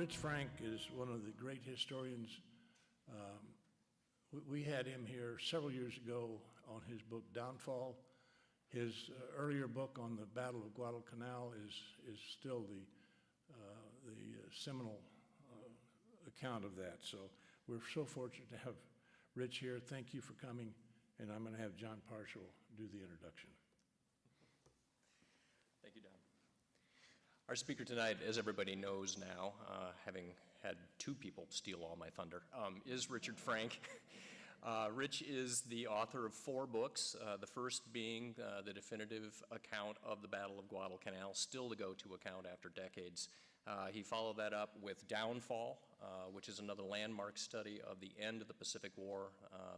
Rich Frank is one of the great historians. We had him here several years ago on his book Downfall. His earlier book on the Battle of Guadalcanal is still the seminal account of that. So we're so fortunate to have Rich here. Thank you for coming, and I'm going to have John Parshall do the introduction. Thank you, Don. Our speaker tonight, as everybody knows now, having had two people steal all my thunder, is Richard Frank. Rich is the author of 4 books, the first being the definitive account of the Battle of Guadalcanal, still the go-to account after decades. He followed that up with Downfall, which is another landmark study of the end of the Pacific War,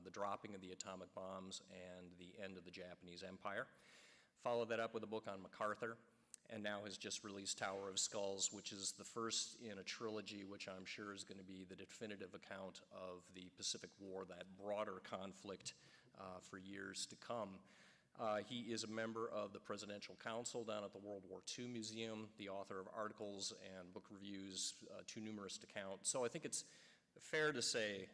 the dropping of the atomic bombs, and the end of the Japanese Empire. Followed that up with a book on MacArthur, and now has just released Tower of Skulls, which is the first in a trilogy which I'm sure is going to be the definitive account of the Pacific War, that broader conflict for years to come. He is a member of the Presidential Council down at the World War II Museum, the author of articles and book reviews too numerous to count. So I think it's fair to say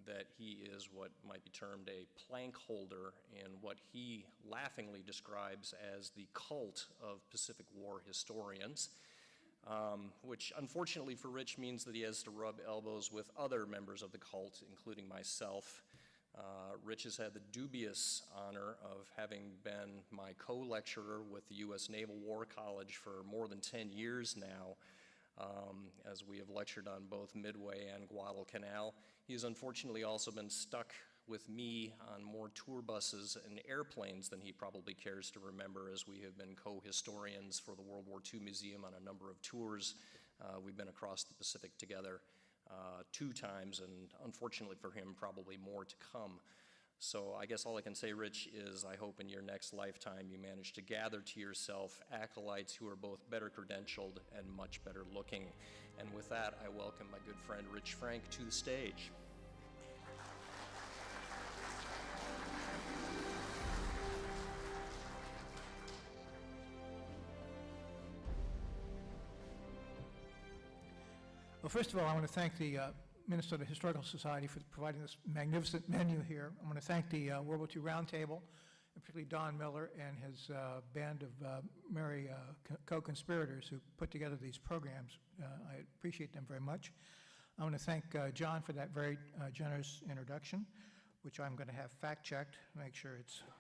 that he is what might be termed a plank holder in what he laughingly describes as the cult of Pacific War historians, which unfortunately for Rich means that he has to rub elbows with other members of the cult, including myself. Rich has had the dubious honor of having been my co-lecturer with the U.S. Naval War College for more than 10 years now, as we have lectured on both Midway and Guadalcanal. He has unfortunately also been stuck with me on more tour buses and airplanes than he probably cares to remember, as we have been co-historians for the World War II Museum on a number of tours. We've been across the Pacific together 2 times, and unfortunately for him, probably more to come. So I guess all I can say, Rich, is I hope in your next lifetime you manage to gather to yourself acolytes who are both better credentialed and much better looking. And with that, I welcome my good friend Rich Frank to the stage. Well, first of all, I want to thank the Minnesota Historical Society for providing this magnificent menu here. I want to thank the World War II Roundtable, and particularly Don Miller and his band of merry co-conspirators who put together these programs. I appreciate them very much. I want to thank John for that very generous introduction, which I'm going to have fact-checked, make sure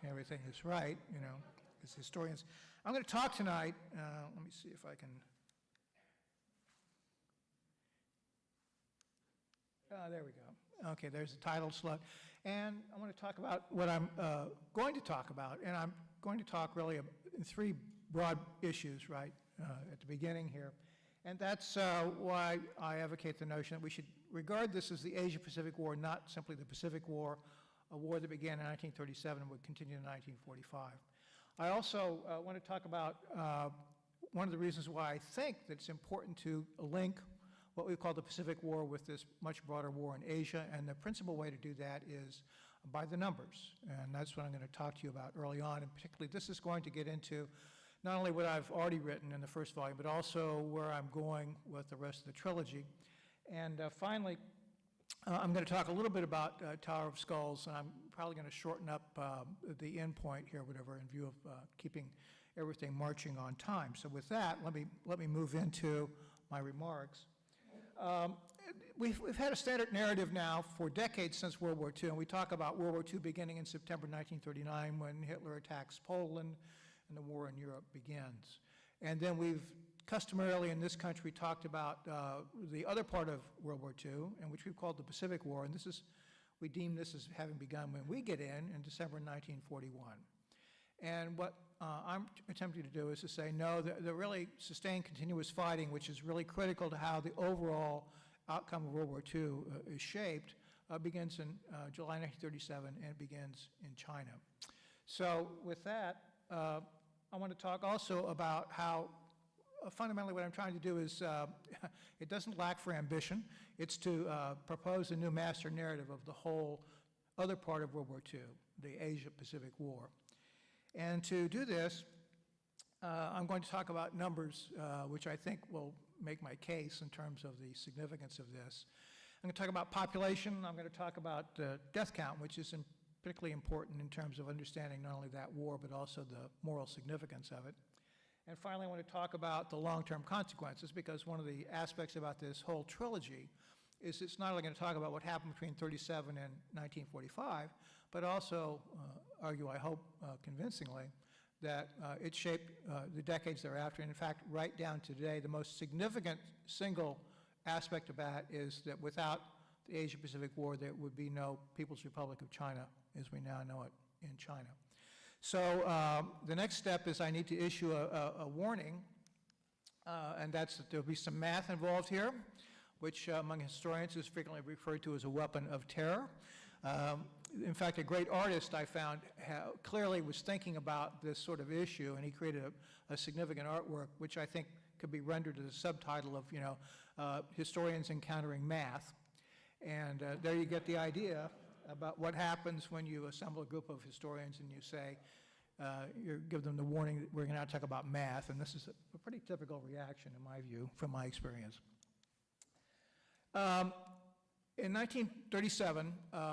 everything is right, you know, as historians. I'm going to talk tonight, let me see if I can. There we go. Okay, there's the title slot. And I want to talk about what I'm going to talk about. And I'm going to talk really in 3 broad issues, right, at the beginning here. And that's why I advocate the notion that we should regard this as the Asia-Pacific War, not simply the Pacific War, a war that began in 1937 and would continue in 1945. I also want to talk about one of the reasons why I think that it's important to link what we call the Pacific War with this much broader war in Asia, and the principal way to do that is by the numbers, and that's what I'm going to talk to you about early on, and particularly this is going to get into not only what I've already written in the first volume, but also where I'm going with the rest of the trilogy. And finally, I'm going to talk a little bit about Tower of Skulls, and I'm probably going to shorten up the end point here, whatever, in view of keeping everything marching on time. So with that, let me move into my remarks. We've had a standard narrative now for decades since World War II, and we talk about World War II beginning in September 1939 when Hitler attacks Poland and the war in Europe begins. And then we've customarily in this country talked about the other part of World War II, and which we've called the Pacific War, and we deem this as having begun when we get in December 1941. And what I'm attempting to do is to say, no, the really sustained continuous fighting, which is really critical to how the overall outcome of World War II is shaped, begins in July 1937 and begins in China. So with that, I want to talk also about how fundamentally what I'm trying to do is, it doesn't lack for ambition. It's to propose a new master narrative of the whole other part of World War II, the Asia-Pacific War. And to do this, I'm going to talk about numbers, which I think will make my case in terms of the significance of this. I'm going to talk about population. I'm going to talk about death count, which is particularly important in terms of understanding not only that war, but also the moral significance of it. And finally, I want to talk about the long-term consequences, because one of the aspects about this whole trilogy is it's not only going to talk about what happened between 1937 and 1945, but also argue, I hope convincingly, that it shaped the decades thereafter. And in fact, right down to today, the most significant single aspect of that is that without the Asia-Pacific War, there would be no People's Republic of China as we now know it in China. So the next step is I need to issue a warning, and that's that there'll be some math involved here, which among historians is frequently referred to as a weapon of terror. In fact, a great artist I found clearly was thinking about this sort of issue, and he created a significant artwork, which I think could be rendered as a subtitle of, Historians Encountering Math. And there you get the idea about what happens when you assemble a group of historians and you say, you give them the warning that we're going to now talk about math, and this is a pretty typical reaction, in my view, from my experience. In 1937,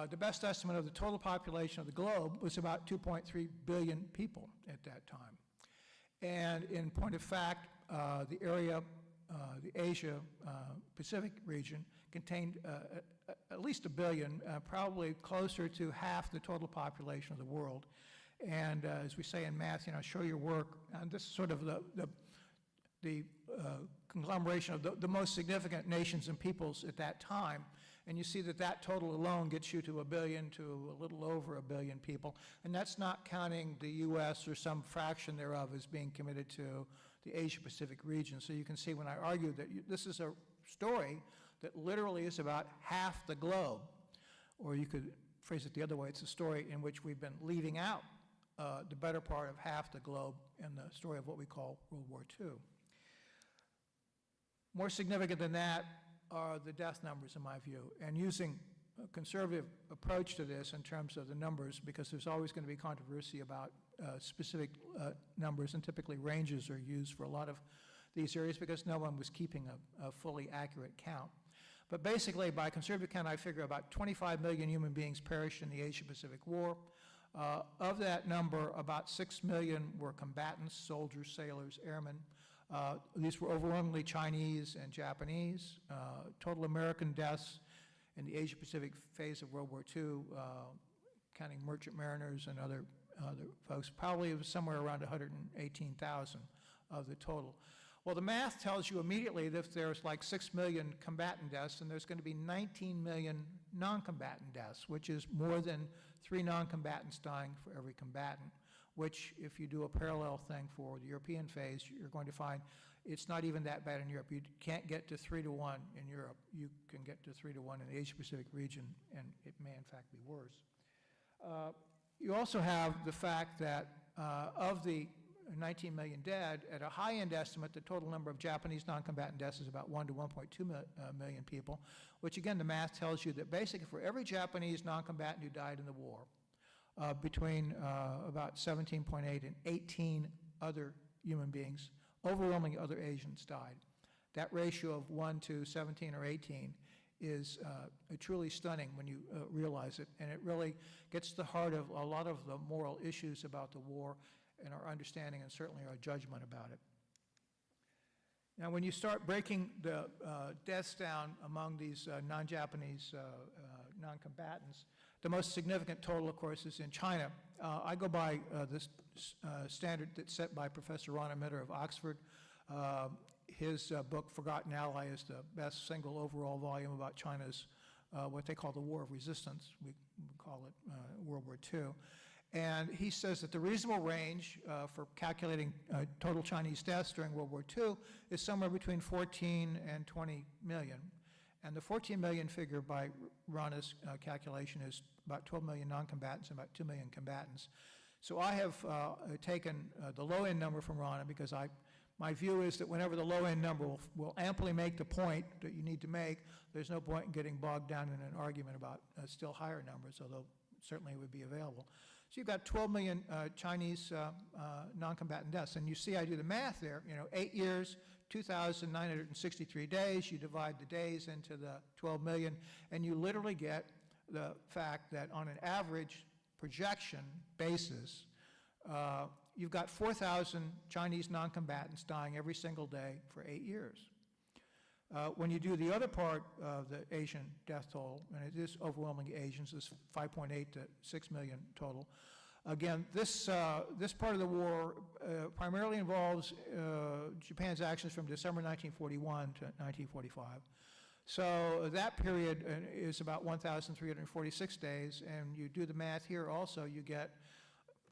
the best estimate of the total population of the globe was about 2.3 billion people at that time. And in point of fact, the area, the Asia-Pacific region, contained at least a billion, probably closer to half the total population of the world. And as we say in math, show your work. And this is sort of the conglomeration of the most significant nations and peoples at that time. And you see that that total alone gets you to a billion to a little over a billion people. And that's not counting the U.S. or some fraction thereof as being committed to the Asia-Pacific region. So you can see when I argue that this is a story that literally is about half the globe. Or you could phrase it the other way, it's a story in which we've been leaving out the better part of half the globe in the story of what we call World War II. More significant than that are the death numbers, in my view, and using a conservative approach to this in terms of the numbers, because there's always going to be controversy about specific numbers, and typically ranges are used for a lot of these areas because no one was keeping a fully accurate count. But basically, by conservative count, I figure about 25 million human beings perished in the Asia-Pacific War. Of that number, about 6 million were combatants, soldiers, sailors, airmen. These were overwhelmingly Chinese and Japanese. Total American deaths in the Asia-Pacific phase of World War II, counting merchant mariners and other folks, probably it was somewhere around 118,000 of the total. Well, the math tells you immediately that if there's like 6 million combatant deaths, then there's going to be 19 million non-combatant deaths, which is more than 3 non-combatants dying for every combatant, which if you do a parallel thing for the European phase, you're going to find it's not even that bad in Europe. You can't get to 3 to 1 in Europe. You can get to 3 to 1 in the Asia-Pacific region, and it may in fact be worse. You also have the fact that of the 19 million dead, at a high-end estimate, the total number of Japanese non-combatant deaths is about 1 to 1.2 million people, which again, the math tells you that basically for every Japanese non-combatant who died in the war, between about 17.8 and 18 other human beings, overwhelmingly other Asians died. That ratio of 1 to 17 or 18 is truly stunning when you realize it, and it really gets to the heart of a lot of the moral issues about the war and our understanding and certainly our judgment about it. Now, when you start breaking the deaths down among these non-Japanese non-combatants, the most significant total, of course, is in China. I go by this standard that's set by Professor Ron Emitter of Oxford. His book, Forgotten Ally, is the best single overall volume about China's, what they call the War of Resistance. We call it World War II. And he says that the reasonable range for calculating total Chinese deaths during World War II is somewhere between 14 and 20 million. And the 14 million figure by Rana's calculation is about 12 million non-combatants and about 2 million combatants. So I have taken the low-end number from Rana because my view is that whenever the low-end number will amply make the point that you need to make, there's no point in getting bogged down in an argument about still higher numbers, although certainly it would be available. So you've got 12 million Chinese non-combatant deaths. And you see I do the math there, 8 years, 2,963 days. You divide the days into the 12 million, and you literally get the fact that on an average projection basis, you've got 4,000 Chinese non-combatants dying every single day for 8 years. When you do the other part of the Asian death toll, and it is overwhelmingly Asians, it's 5.8 to 6 million total. Again, this part of the war primarily involves Japan's actions from December 1941 to 1945. So that period is about 1,346 days, and you do the math here also, you get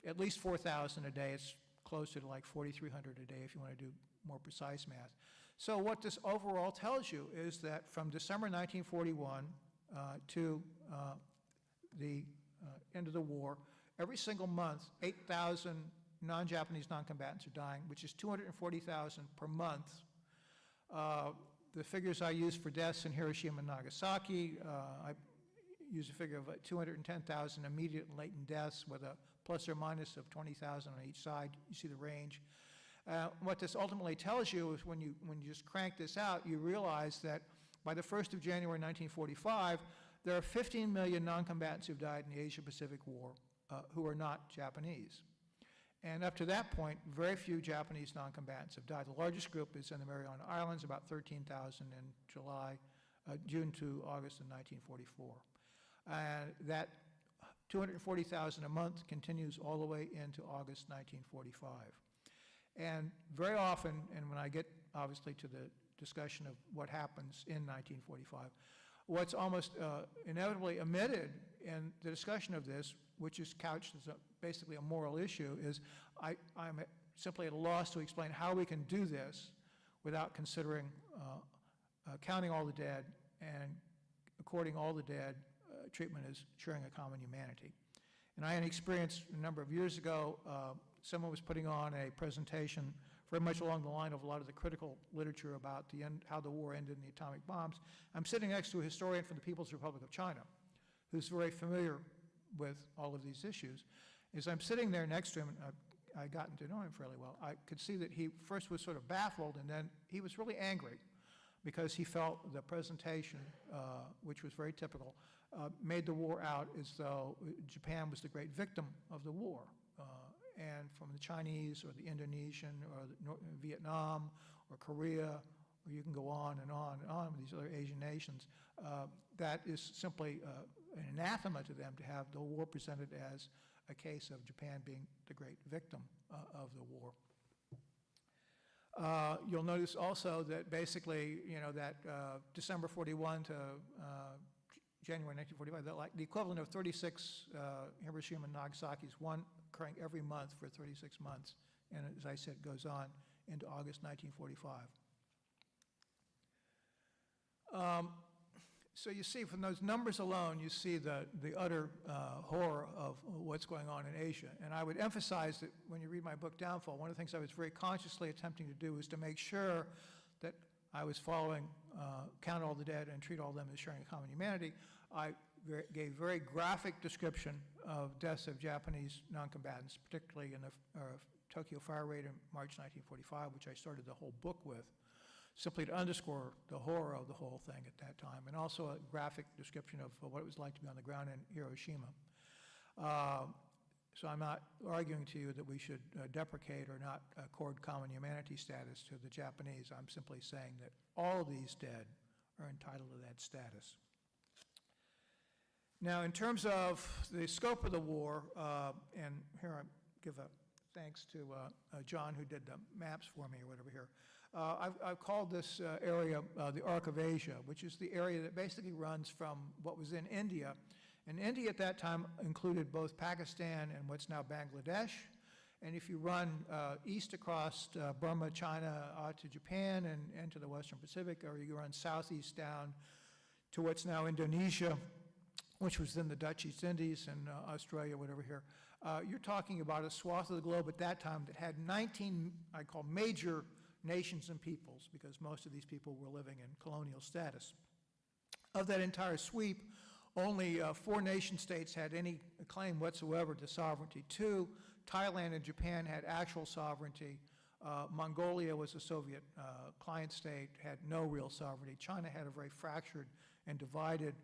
at least 4,000 a day. It's closer to like 4,300 a day if you want to do more precise math. So what this overall tells you is that from December 1941 to the end of the war, every single month, 8,000 non-Japanese non-combatants are dying, which is 240,000 per month. The figures I use for deaths in Hiroshima and Nagasaki, I use a figure of 210,000 immediate and latent deaths with a plus or minus of 20,000 on each side. You see the range. What this ultimately tells you is when you just crank this out, you realize that by the 1st of January 1945, there are 15 million non-combatants who've died in the Asia-Pacific War who are not Japanese. And up to that point, very few Japanese non-combatants have died. The largest group is in the Mariana Islands, about 13,000 in June to August of 1944. And that 240,000 a month continues all the way into August 1945. And very often, and when I get obviously to the discussion of what happens in 1945, what's almost inevitably omitted in the discussion of this, which is couched as basically a moral issue, is I'm simply at a loss to explain how we can do this without considering counting all the dead and according all the dead treatment as sharing a common humanity. And I had an experience a number of years ago. Someone was putting on a presentation very much along the line of a lot of the critical literature about how the war ended and the atomic bombs. I'm sitting next to a historian from the People's Republic of China who's very familiar with all of these issues. As I'm sitting there next to him, and I'd gotten to know him fairly well, I could see that he first was sort of baffled, and then he was really angry because he felt the presentation, which was very typical, made the war out as though Japan was the great victim of the war. And from the Chinese or the Indonesian or the Vietnam or Korea, or you can go on and on and on with these other Asian nations, that is simply an anathema to them to have the war presented as a case of Japan being the great victim of the war. You'll notice also that basically, that December 41 to January 1945, that like the equivalent of 36 Hiroshima and Nagasaki is one occurring every month for 36 months. And as I said, goes on into August 1945. So you see from those numbers alone, you see the utter horror of what's going on in Asia. And I would emphasize that when you read my book, Downfall, one of the things I was very consciously attempting to do was to make sure that I was following count all the dead and treat all of them as sharing a common humanity. I gave very graphic description of deaths of Japanese non-combatants, particularly in the Tokyo fire raid in March 1945, which I started the whole book with, simply to underscore the horror of the whole thing at that time, and also a graphic description of what it was like to be on the ground in Hiroshima. So I'm not arguing to you that we should deprecate or not accord common humanity status to the Japanese. I'm simply saying that all these dead are entitled to that status. Now, in terms of the scope of the war, and here I give a thanks to John who did the maps for me or whatever here. I've called this area the Arc of Asia, which is the area that basically runs from what was in India. And India at that time included both Pakistan and what's now Bangladesh. And if you run east across Burma, China, to Japan and to the Western Pacific, or you run southeast down to what's now Indonesia, which was then the Dutch East Indies and Australia, whatever here, you're talking about a swath of the globe at that time that had 19, I call major nations and peoples, because most of these people were living in colonial status. Of that entire sweep, only 4 nation states had any claim whatsoever to sovereignty. 2, Thailand and Japan had actual sovereignty. Mongolia was a Soviet client state, had no real sovereignty. China had a very fractured and divided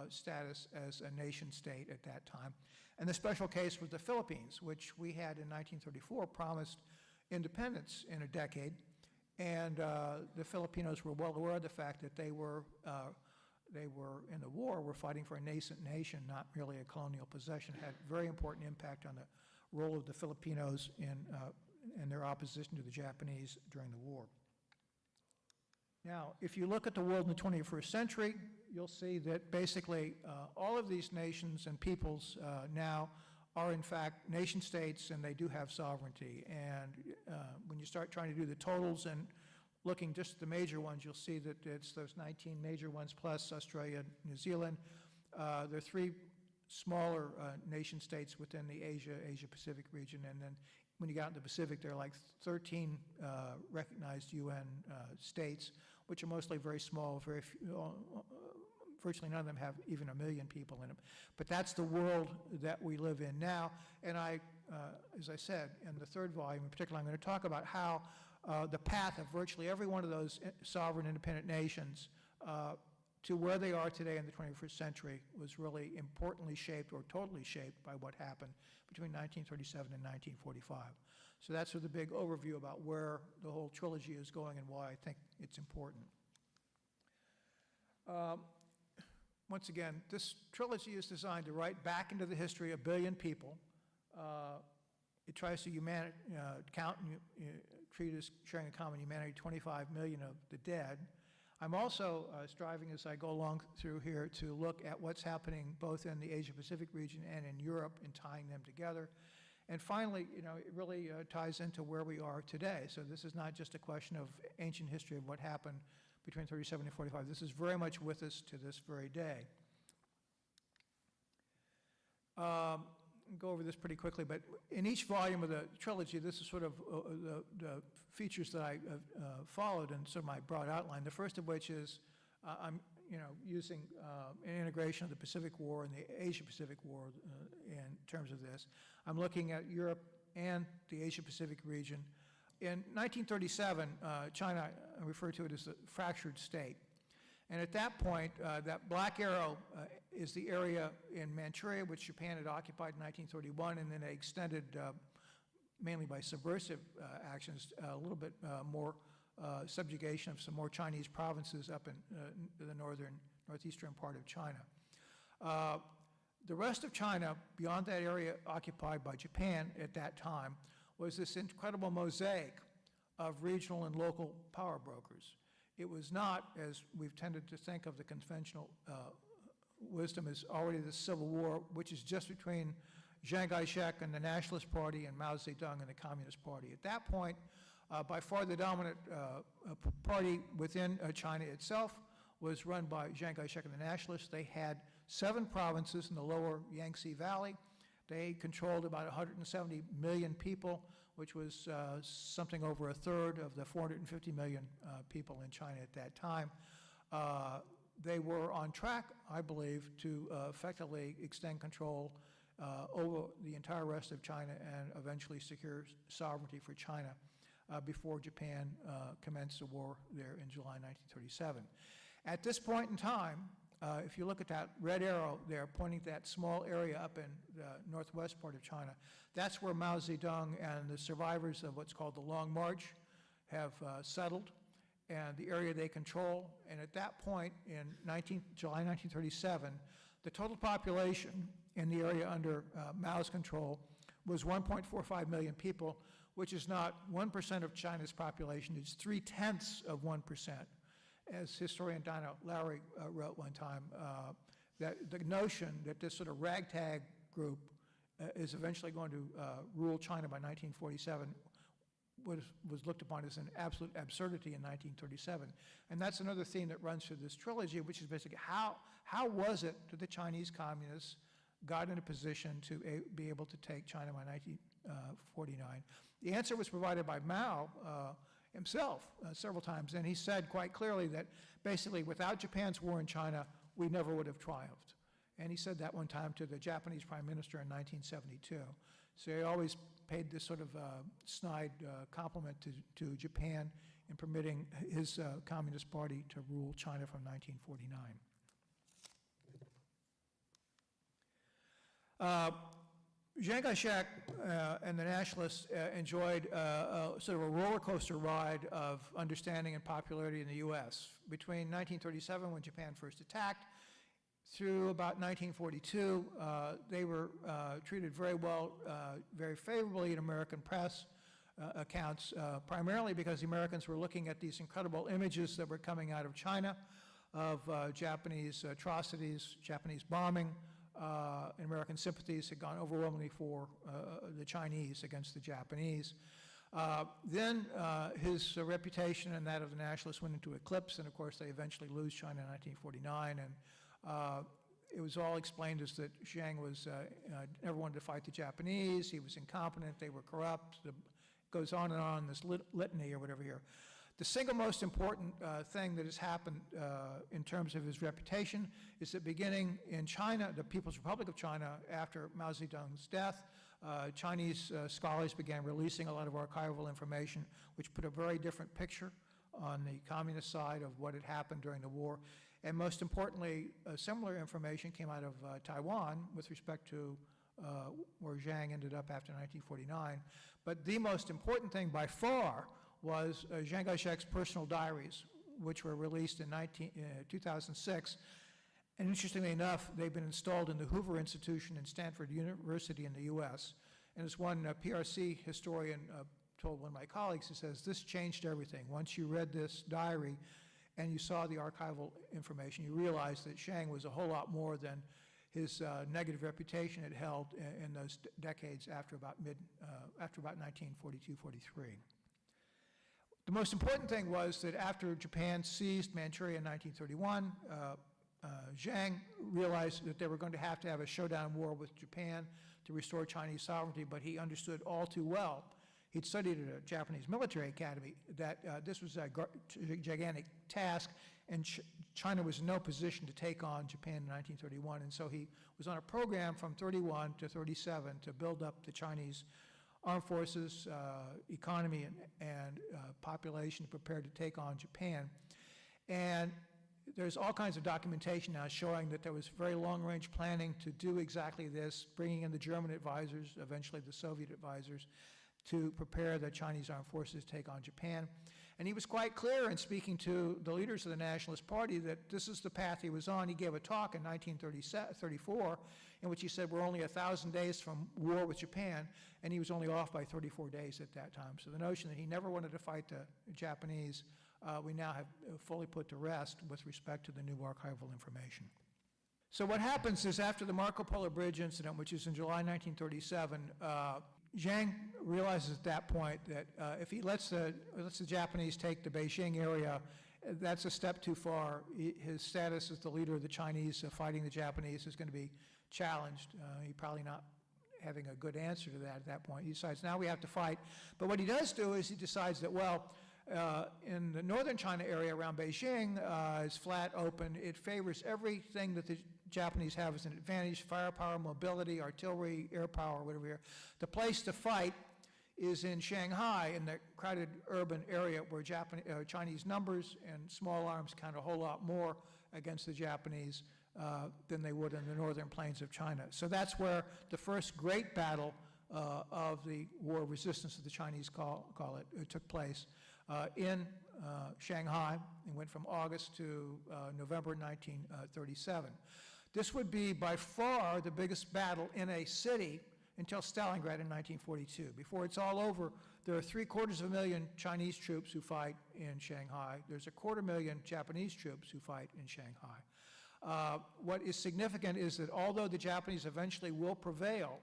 status as a nation state at that time. And the special case was the Philippines, which we had in 1934 promised independence in a decade. And the Filipinos were well aware of the fact that they were in the war, were fighting for a nascent nation, not merely a colonial possession. It had very important impact on the role of the Filipinos in their opposition to the Japanese during the war. Now, if you look at the world in the 21st century, you'll see that basically all of these nations and peoples now are in fact nation states, and they do have sovereignty. And when you start trying to do the totals and looking just at the major ones, you'll see that it's those 19 major ones plus Australia, New Zealand. There are 3 smaller nation states within the Asia-Pacific region, and then when you got into the Pacific, there are like 13 recognized UN states, which are mostly very small, very few, virtually none of them have even 1 million people in them. But that's the world that we live in now. And as I said, in the 3rd volume in particular, I'm going to talk about how the path of virtually every one of those sovereign independent nations to where they are today in the 21st century was really importantly shaped or totally shaped by what happened between 1937 and 1945. So that's sort of the big overview about where the whole trilogy is going and why I think it's important. Once again, this trilogy is designed to write back into the history 1 billion people. It tries to count and treat as sharing a common humanity 25 million of the dead. I'm also striving as I go along through here to look at what's happening both in the Asia-Pacific region and in Europe and tying them together. And finally, it really ties into where we are today. So this is not just a question of ancient history of what happened between 37 and 45. This is very much with us to this very day. Go over this pretty quickly, but in each volume of the trilogy, this is sort of the features that I followed and sort of my broad outline. The first of which is I'm using an integration of the Pacific War and the Asia-Pacific War in terms of this. I'm looking at Europe and the Asia-Pacific region. In 1937, China, I refer to it as a fractured state. And at that point, that black arrow is the area in Manchuria, which Japan had occupied in 1931, and then they extended, mainly by subversive actions, a little bit more subjugation of some more Chinese provinces up in the northeastern part of China. The rest of China, beyond that area occupied by Japan at that time, was this incredible mosaic of regional and local power brokers. It was not, as we've tended to think of the conventional wisdom, as already the Civil War, which is just between Chiang Kai-shek and the Nationalist Party and Mao Zedong and the Communist Party. At that point, by far the dominant party within China itself was run by Chiang Kai-shek and the Nationalists. They had 7 provinces in the lower Yangtze Valley. They controlled about 170 million people, which was something over 1/3 of the 450 million people in China at that time. They were on track, I believe, to effectively extend control over the entire rest of China and eventually secure sovereignty for China before Japan commenced the war there in July 1937. At this point in time, if you look at that red arrow there pointing to that small area up in the northwest part of China, that's where Mao Zedong and the survivors of what's called the Long March have settled, and the area they control. And at that point in July 1937, the total population in the area under Mao's control was 1.45 million people, which is not 1% of China's population, it's 0.3 of 1%. As historian Donna Lowry wrote one time, that the notion that this sort of ragtag group is eventually going to rule China by 1947 was looked upon as an absolute absurdity in 1937. And that's another theme that runs through this trilogy, which is basically how was it that the Chinese communists got in a position to be able to take China by 1949? The answer was provided by Mao himself several times, and he said quite clearly that basically without Japan's war in China, we never would have triumphed. And he said that one time to the Japanese Prime Minister in 1972. So he always paid this sort of snide compliment to Japan in permitting his Communist Party to rule China from 1949. Chiang Kai-shek and the nationalists enjoyed sort of a roller coaster ride of understanding and popularity in the U.S. Between 1937, when Japan first attacked, through about 1942, they were treated very well, very favorably in American press accounts, primarily because the Americans were looking at these incredible images that were coming out of China of Japanese atrocities, Japanese bombing, and American sympathies had gone overwhelmingly for the Chinese against the Japanese. Then his reputation and that of the nationalists went into eclipse, and of course they eventually lose China in 1949, and it was all explained as that Chiang was, never wanted to fight the Japanese, he was incompetent, they were corrupt, it goes on and on, this litany or whatever here. The single most important thing that has happened in terms of his reputation is that beginning in China, the People's Republic of China, after Mao Zedong's death, Chinese scholars began releasing a lot of archival information, which put a very different picture on the communist side of what had happened during the war. And most importantly, similar information came out of Taiwan with respect to where Chiang ended up after 1949. But the most important thing by far was Chiang Kai-shek's personal diaries, which were released in 2006. And interestingly enough, they've been installed in the Hoover Institution in Stanford University in the US. And as one PRC historian told one of my colleagues, he says, this changed everything. Once you read this diary and you saw the archival information, you realized that Chiang was a whole lot more than his negative reputation had held in those decades after about 1942-43. The most important thing was that after Japan seized Manchuria in 1931, Chiang realized that they were going to have a showdown war with Japan to restore Chinese sovereignty, but he understood all too well, he'd studied at a Japanese military academy, that this was a gigantic task, and China was in no position to take on Japan in 1931, and so he was on a program from 31 to 37 to build up the Chinese armed forces, economy, and population prepared to take on Japan. And there's all kinds of documentation now showing that there was very long-range planning to do exactly this, bringing in the German advisors, eventually the Soviet advisors, to prepare the Chinese armed forces to take on Japan. And he was quite clear in speaking to the leaders of the Nationalist Party that this is the path he was on. He gave a talk in 1934 in which he said we're only 1,000 days from war with Japan, and he was only off by 34 days at that time. So the notion that he never wanted to fight the Japanese, we now have fully put to rest with respect to the new archival information. So what happens is after the Marco Polo Bridge incident, which is in July 1937, Chiang realizes at that point that if he lets the Japanese take the Beijing area, that's a step too far. His status as the leader of the Chinese fighting the Japanese is going to be challenged. He's probably not having a good answer to that at that point. He decides now we have to fight. But what he does do is he decides that, well, in the northern China area around Beijing, is flat, open. It favors everything that the Japanese have as an advantage: firepower, mobility, artillery, air power, whatever here. The place to fight is in Shanghai, in the crowded urban area where Chinese numbers and small arms count a whole lot more against the Japanese than they would in the northern plains of China. So that's where the first great battle of the war of resistance, as the Chinese call it took place in Shanghai, and went from August to November 1937. This would be by far the biggest battle in a city until Stalingrad in 1942. Before it's all over, there are 750,000 Chinese troops who fight in Shanghai. There's 250,000 Japanese troops who fight in Shanghai. What is significant is that although the Japanese eventually will prevail,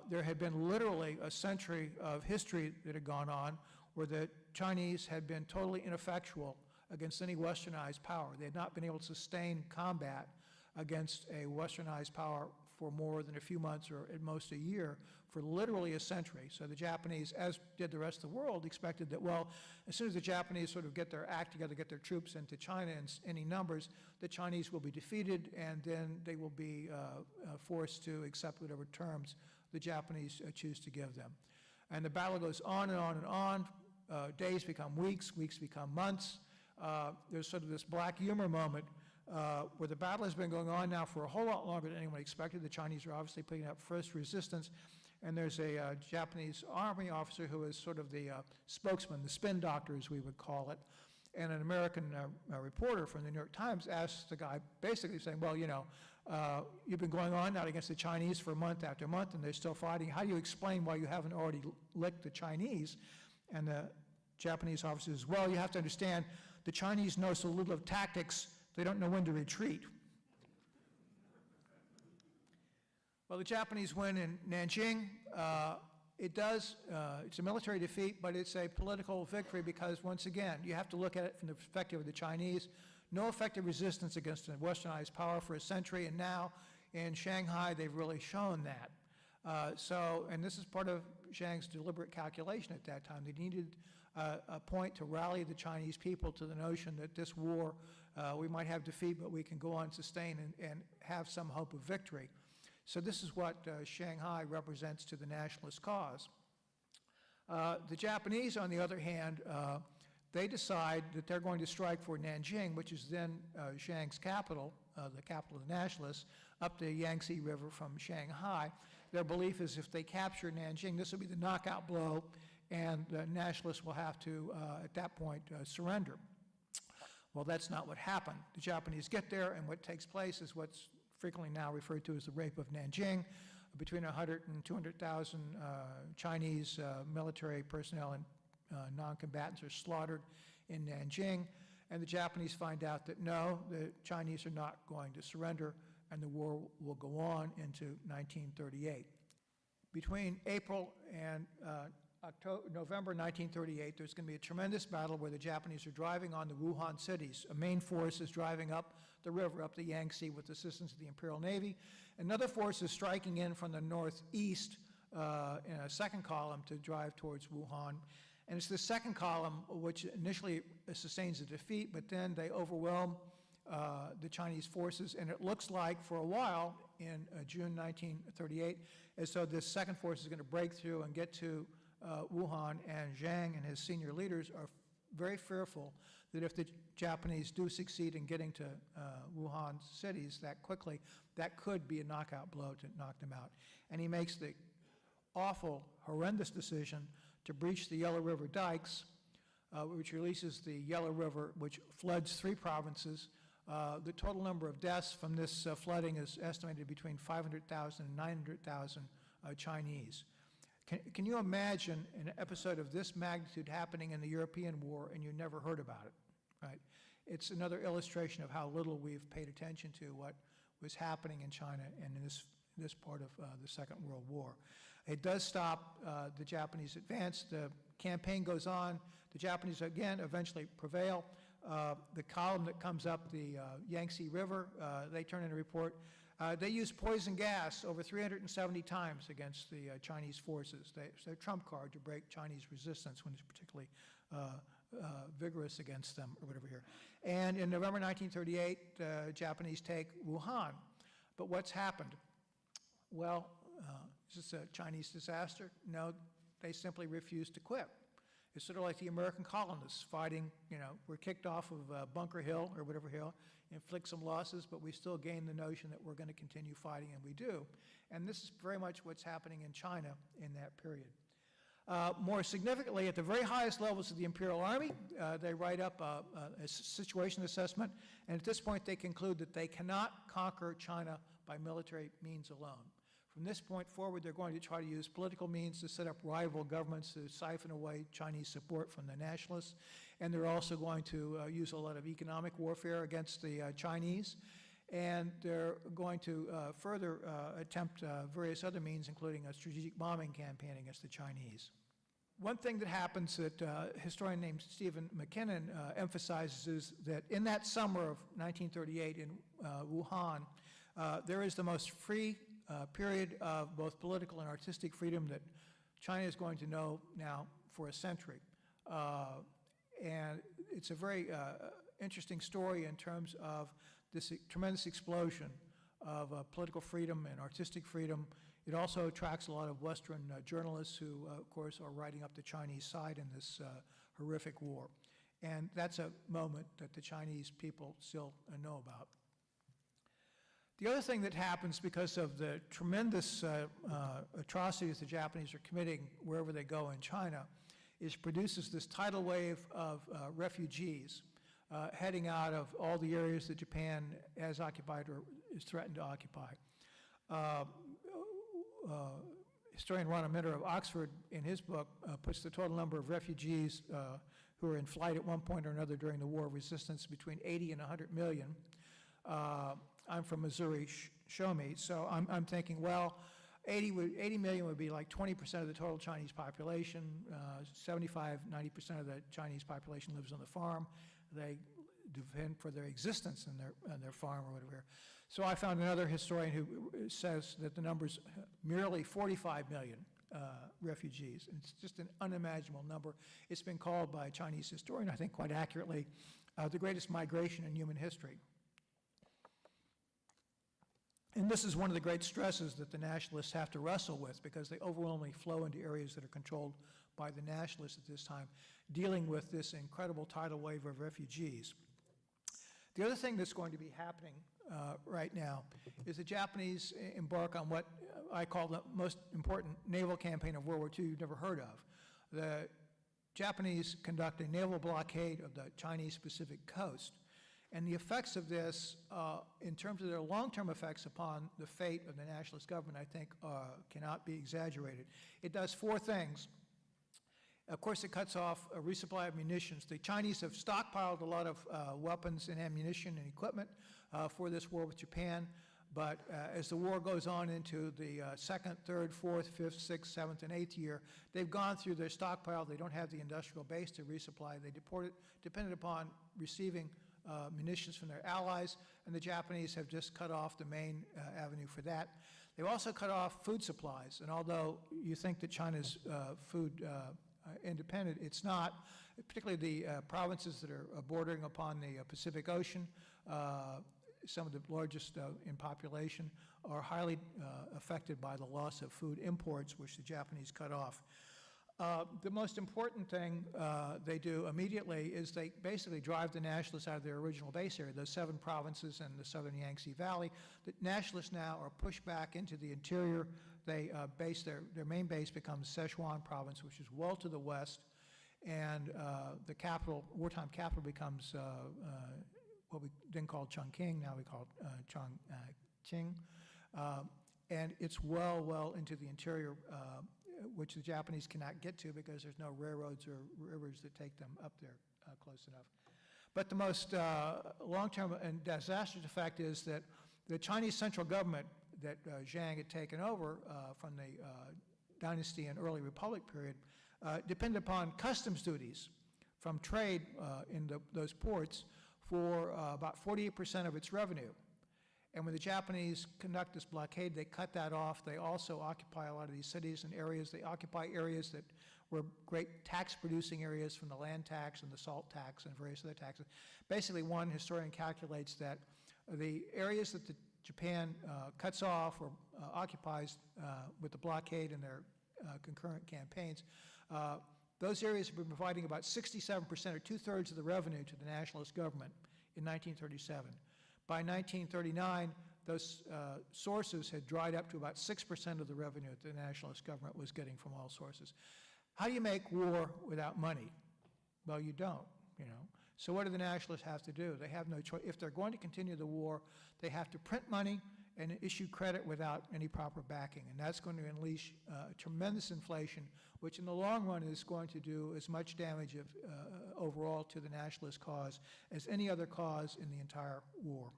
there had been literally a century of history that had gone on where the Chinese had been totally ineffectual against any westernized power. They had not been able to sustain combat against a westernized power for more than a few months or at most a year for literally a century. So the Japanese, as did the rest of the world, expected that, well, as soon as the Japanese sort of get their act together, get their troops into China in any numbers, the Chinese will be defeated, and then they will be forced to accept whatever terms the Japanese choose to give them. And the battle goes on and on and on. Days become weeks, weeks become months. There's sort of this black humor moment where the battle has been going on now for a whole lot longer than anyone expected. The Chinese are obviously putting up first resistance, and there's a Japanese army officer who is sort of the spokesman, the spin doctor as we would call it, and an American reporter from the New York Times asks the guy, basically saying, well, you know, you've been going on now against the Chinese for month after month, and they're still fighting. How do you explain why you haven't already licked the Chinese? And the Japanese officer says, well, you have to understand, the Chinese know so little of tactics, they don't know when to retreat. Well, the Japanese win in Nanjing. It's a military defeat, but it's a political victory because, once again, you have to look at it from the perspective of the Chinese. No effective resistance against a westernized power for a century, and now in Shanghai, they've really shown that. And this is part of Chiang's deliberate calculation at that time. They needed a point to rally the Chinese people to the notion that this war, we might have defeat, but we can go on, sustain, and have some hope of victory. So this is what Shanghai represents to the nationalist cause. The Japanese, on the other hand, they decide that they're going to strike for Nanjing, which is then Chiang's capital, the capital of the nationalists, up the Yangtze River from Shanghai. Their belief is if they capture Nanjing, this will be the knockout blow, and the nationalists will have to, at that point, surrender. Well, that's not what happened. The Japanese get there, and what takes place is what's frequently now referred to as the Rape of Nanjing. Between 100 and 200,000 Chinese military personnel and non-combatants are slaughtered in Nanjing, and the Japanese find out that no, the Chinese are not going to surrender, and the war will go on into 1938. Between April and November 1938, there's going to be a tremendous battle where the Japanese are driving on the Wuhan cities. A main force is driving up the river, up the Yangtze, with assistance of the Imperial Navy. Another force is striking in from the northeast in a second column to drive towards Wuhan. And it's the second column which initially sustains a defeat, but then they overwhelm the Chinese forces, and it looks like for a while in June 1938 as though this second force is going to break through and get to Wuhan, and Zhang and his senior leaders are very fearful that if the Japanese do succeed in getting to Wuhan cities that quickly, that could be a knockout blow to knock them out. And he makes the awful, horrendous decision to breach the Yellow River dikes, which releases the Yellow River, which floods 3 provinces. The total number of deaths from this flooding is estimated between 500,000 and 900,000 Chinese. Can you imagine an episode of this magnitude happening in the European war and you never heard about it, right? It's another illustration of how little we've paid attention to what was happening in China and in this part of the Second World War. It does stop the Japanese advance. The campaign goes on. The Japanese, again, eventually prevail. The column that comes up the Yangtze River, they turn in a report. They used poison gas over 370 times against the Chinese forces. It's their trump card to break Chinese resistance when it's particularly vigorous against them or whatever here. And in November 1938, the Japanese take Wuhan. But what's happened? Well, is this a Chinese disaster? No, they simply refused to quit. It's sort of like the American colonists fighting, we're kicked off of Bunker Hill or whatever hill, inflict some losses, but we still gain the notion that we're going to continue fighting, and we do. And this is very much what's happening in China in that period. More significantly, at the very highest levels of the Imperial Army, they write up a situation assessment, and at this point they conclude that they cannot conquer China by military means alone. From this point forward, they're going to try to use political means to set up rival governments to siphon away Chinese support from the nationalists, and they're also going to use a lot of economic warfare against the Chinese, and they're going to further attempt various other means, including a strategic bombing campaign against the Chinese. One thing that happens that a historian named Stephen McKinnon emphasizes is that in that summer of 1938 in Wuhan, there is the most free period of both political and artistic freedom that China is going to know now for a century. And it's a very interesting story in terms of this tremendous explosion of political freedom and artistic freedom It also attracts a lot of Western journalists who, of course, are writing up the Chinese side in this horrific war. And that's a moment that the Chinese people still know about. The other thing that happens because of the tremendous atrocities the Japanese are committing wherever they go in China is produces this tidal wave of refugees heading out of all the areas that Japan has occupied or is threatened to occupy. Historian Ron Minter of Oxford, in his book, puts the total number of refugees who were in flight at one point or another during the War of Resistance between 80 and 100 million. I'm from Missouri, show me. So I'm thinking, well, 80 million would be like 20% of the total Chinese population. 75, 90% of the Chinese population lives on the farm. They depend for their existence on their farm or whatever. So I found another historian who says that the number's merely 45 million refugees. And it's just an unimaginable number. It's been called by a Chinese historian, I think quite accurately, the greatest migration in human history. And this is one of the great stresses that the nationalists have to wrestle with because they overwhelmingly flow into areas that are controlled by the nationalists at this time, dealing with this incredible tidal wave of refugees. The other thing that's going to be happening right now is the Japanese embark on what I call the most important naval campaign of World War II you've never heard of. The Japanese conduct a naval blockade of the Chinese Pacific coast. And the effects of this, in terms of their long-term effects upon the fate of the nationalist government, I think cannot be exaggerated. It does four things. Of course, it cuts off a resupply of munitions. The Chinese have stockpiled a lot of weapons and ammunition and equipment for this war with Japan. But as the war goes on into the second, third, fourth, fifth, sixth, seventh, and eighth year, they've gone through their stockpile. They don't have the industrial base to resupply. They depended upon receiving munitions from their allies, and the Japanese have just cut off the main avenue for that. They've also cut off food supplies, and although you think that China's food independent, it's not, particularly the provinces that are bordering upon the Pacific Ocean, some of the largest in population, are highly affected by the loss of food imports, which the Japanese cut off. The most important thing they do immediately is they basically drive the nationalists out of their original base area, those 7 provinces in the southern Yangtze Valley. The nationalists now are pushed back into the interior. They their main base becomes Sichuan province, which is well to the west, and the capital, wartime capital, becomes what we then called Chongqing, now we call it Chongqing, and it's well into the interior, which the Japanese cannot get to because there's no railroads or rivers that take them up there close enough. But the most long-term and disastrous effect is that the Chinese central government that Chiang had taken over from the dynasty and early republic period depended upon customs duties from trade in those ports for about 48% of its revenue. And when the Japanese conduct this blockade, they cut that off. They also occupy a lot of these cities and areas. They occupy areas that were great tax-producing areas from the land tax and the salt tax and various other taxes. Basically, one historian calculates that the areas that Japan cuts off or occupies with the blockade and their concurrent campaigns, those areas have been providing about 67% or 2/3 of the revenue to the nationalist government in 1937. By 1939, those sources had dried up to about 6% of the revenue that the nationalist government was getting from all sources. How do you make war without money? Well, you don't, you know. So what do the nationalists have to do? They have no choice. If they're going to continue the war, they have to print money and issue credit without any proper backing. And that's going to unleash tremendous inflation, which in the long run is going to do as much damage overall to the nationalist cause as any other cause in the entire war.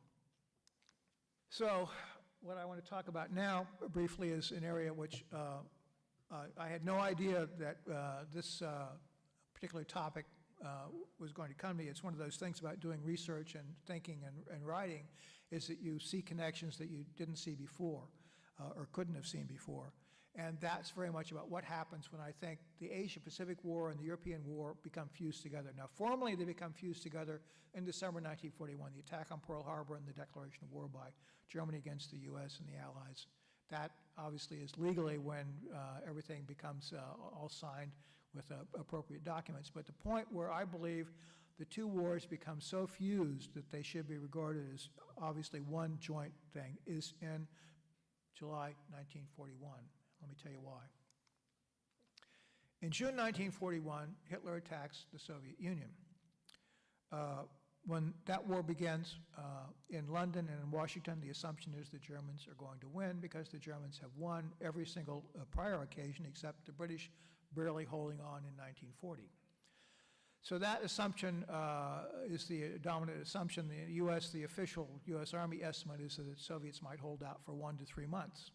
So what I want to talk about now briefly is an area which I had no idea that this particular topic was going to come to me. It's one of those things about doing research and thinking and writing, is that you see connections that you didn't see before or couldn't have seen before. And that's very much about what happens when I think the Asia-Pacific War and the European War become fused together. Now, formally, they become fused together in December 1941, the attack on Pearl Harbor and the declaration of war by Germany against the U.S. and the Allies. That obviously is legally when everything becomes all signed with appropriate documents. But the point where I believe the two wars become so fused that they should be regarded as obviously one joint thing is in July 1941. Let me tell you why. In June 1941, Hitler attacks the Soviet Union. When that war begins in London and in Washington, the assumption is the Germans are going to win because the Germans have won every single prior occasion except the British barely holding on in 1940. So that assumption is the dominant assumption. The U.S., the official U.S. Army estimate is that the Soviets might hold out for 1 to 3 months.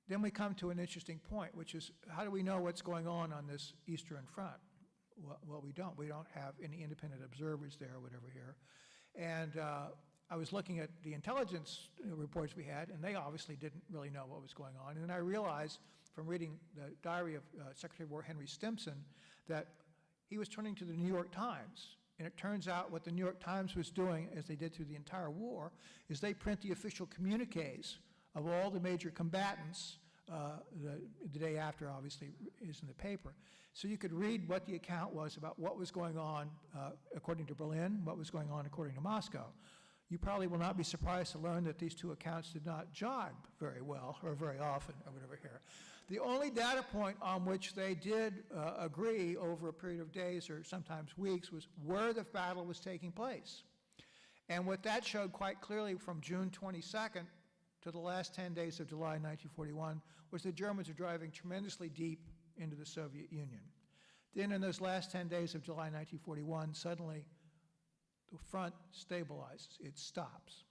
Then we come to an interesting point, which is how do we know what's going on this Eastern Front? Well, we don't. We don't have any independent observers there or whatever here. And I was looking at the intelligence reports we had, and they obviously didn't really know what was going on. And I realized from reading the diary of Secretary of War Henry Stimson that he was turning to the New York Times. And it turns out what the New York Times was doing, as they did through the entire war, is they print the official communiques of all the major combatants. The day after, obviously, is in the paper. So you could read what the account was about what was going on according to Berlin, what was going on according to Moscow. You probably will not be surprised to learn that these two accounts did not jibe very well or very often or whatever here. The only data point on which they did agree over a period of days or sometimes weeks was where the battle was taking place. And what that showed quite clearly from June 22nd to the last 10 days of July 1941 was the Germans are driving tremendously deep into the Soviet Union. Then in those last 10 days of July 1941, suddenly the front stabilizes, it stops.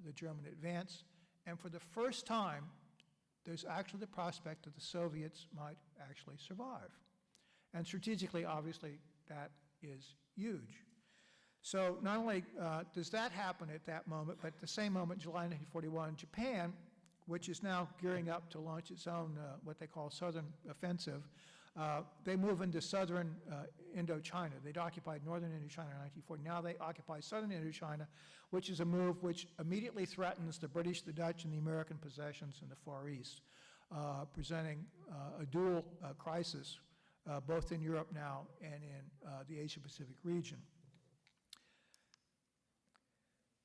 The German advance, and for the first time, there's actually the prospect that the Soviets might actually survive. And strategically, obviously, that is huge. So not only does that happen at that moment, but at the same moment, July 1941, Japan, which is now gearing up to launch its own, what they call Southern Offensive, they move into southern Indochina. They'd occupied northern Indochina in 1940. Now they occupy southern Indochina, which is a move which immediately threatens the British, the Dutch, and the American possessions in the Far East, presenting a dual crisis, both in Europe now and in the Asia-Pacific region.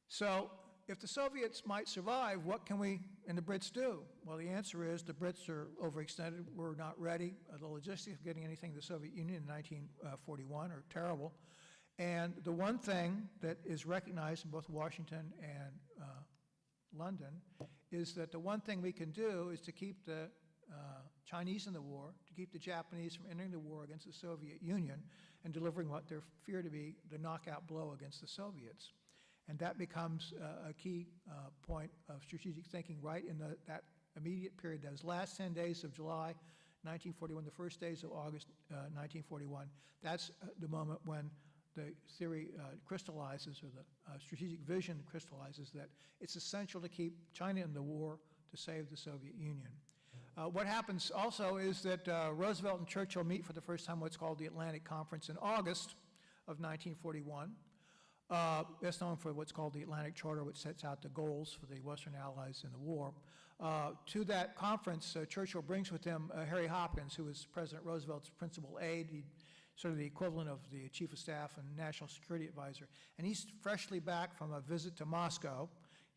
So if the Soviets might survive, what can we and the Brits do? Well, the answer is the Brits are overextended. We're not ready. The logistics of getting anything to the Soviet Union in 1941 are terrible. And the one thing that is recognized in both Washington and London is that the one thing we can do is to keep the Chinese in the war, to keep the Japanese from entering the war against the Soviet Union and delivering what they fear to be the knockout blow against the Soviets. And that becomes a key point of strategic thinking right in that immediate period, those last 10 days of July 1941, the first days of August 1941. That's the moment when the theory crystallizes, or the strategic vision crystallizes, that it's essential to keep China in the war to save the Soviet Union. What happens also is that Roosevelt and Churchill meet for the first time what's called the Atlantic Conference in August of 1941. Best known for what's called the Atlantic Charter, which sets out the goals for the Western Allies in the war. To that conference, Churchill brings with him Harry Hopkins, who was President Roosevelt's principal aide. He's sort of the equivalent of the Chief of Staff and National Security Advisor. And he's freshly back from a visit to Moscow.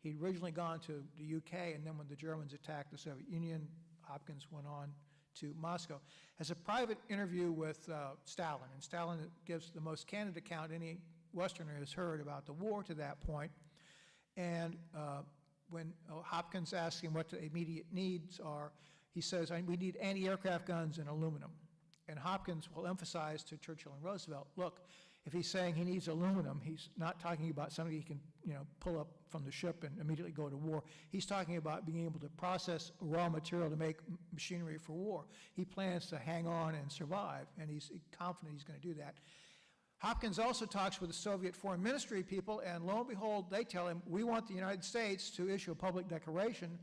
He'd originally gone to the UK, and then when the Germans attacked the Soviet Union, Hopkins went on to Moscow. Has a private interview with Stalin, and Stalin gives the most candid account any Westerner has heard about the war to that point. And when Hopkins asks him what the immediate needs are, he says, we need anti-aircraft guns and aluminum. And Hopkins will emphasize to Churchill and Roosevelt, look, if he's saying he needs aluminum, he's not talking about something he can pull up from the ship and immediately go to war. He's talking about being able to process raw material to make machinery for war. He plans to hang on and survive, and he's confident he's going to do that. Hopkins also talks with the Soviet Foreign Ministry people, and lo and behold, they tell him, we want the United States to issue a public declaration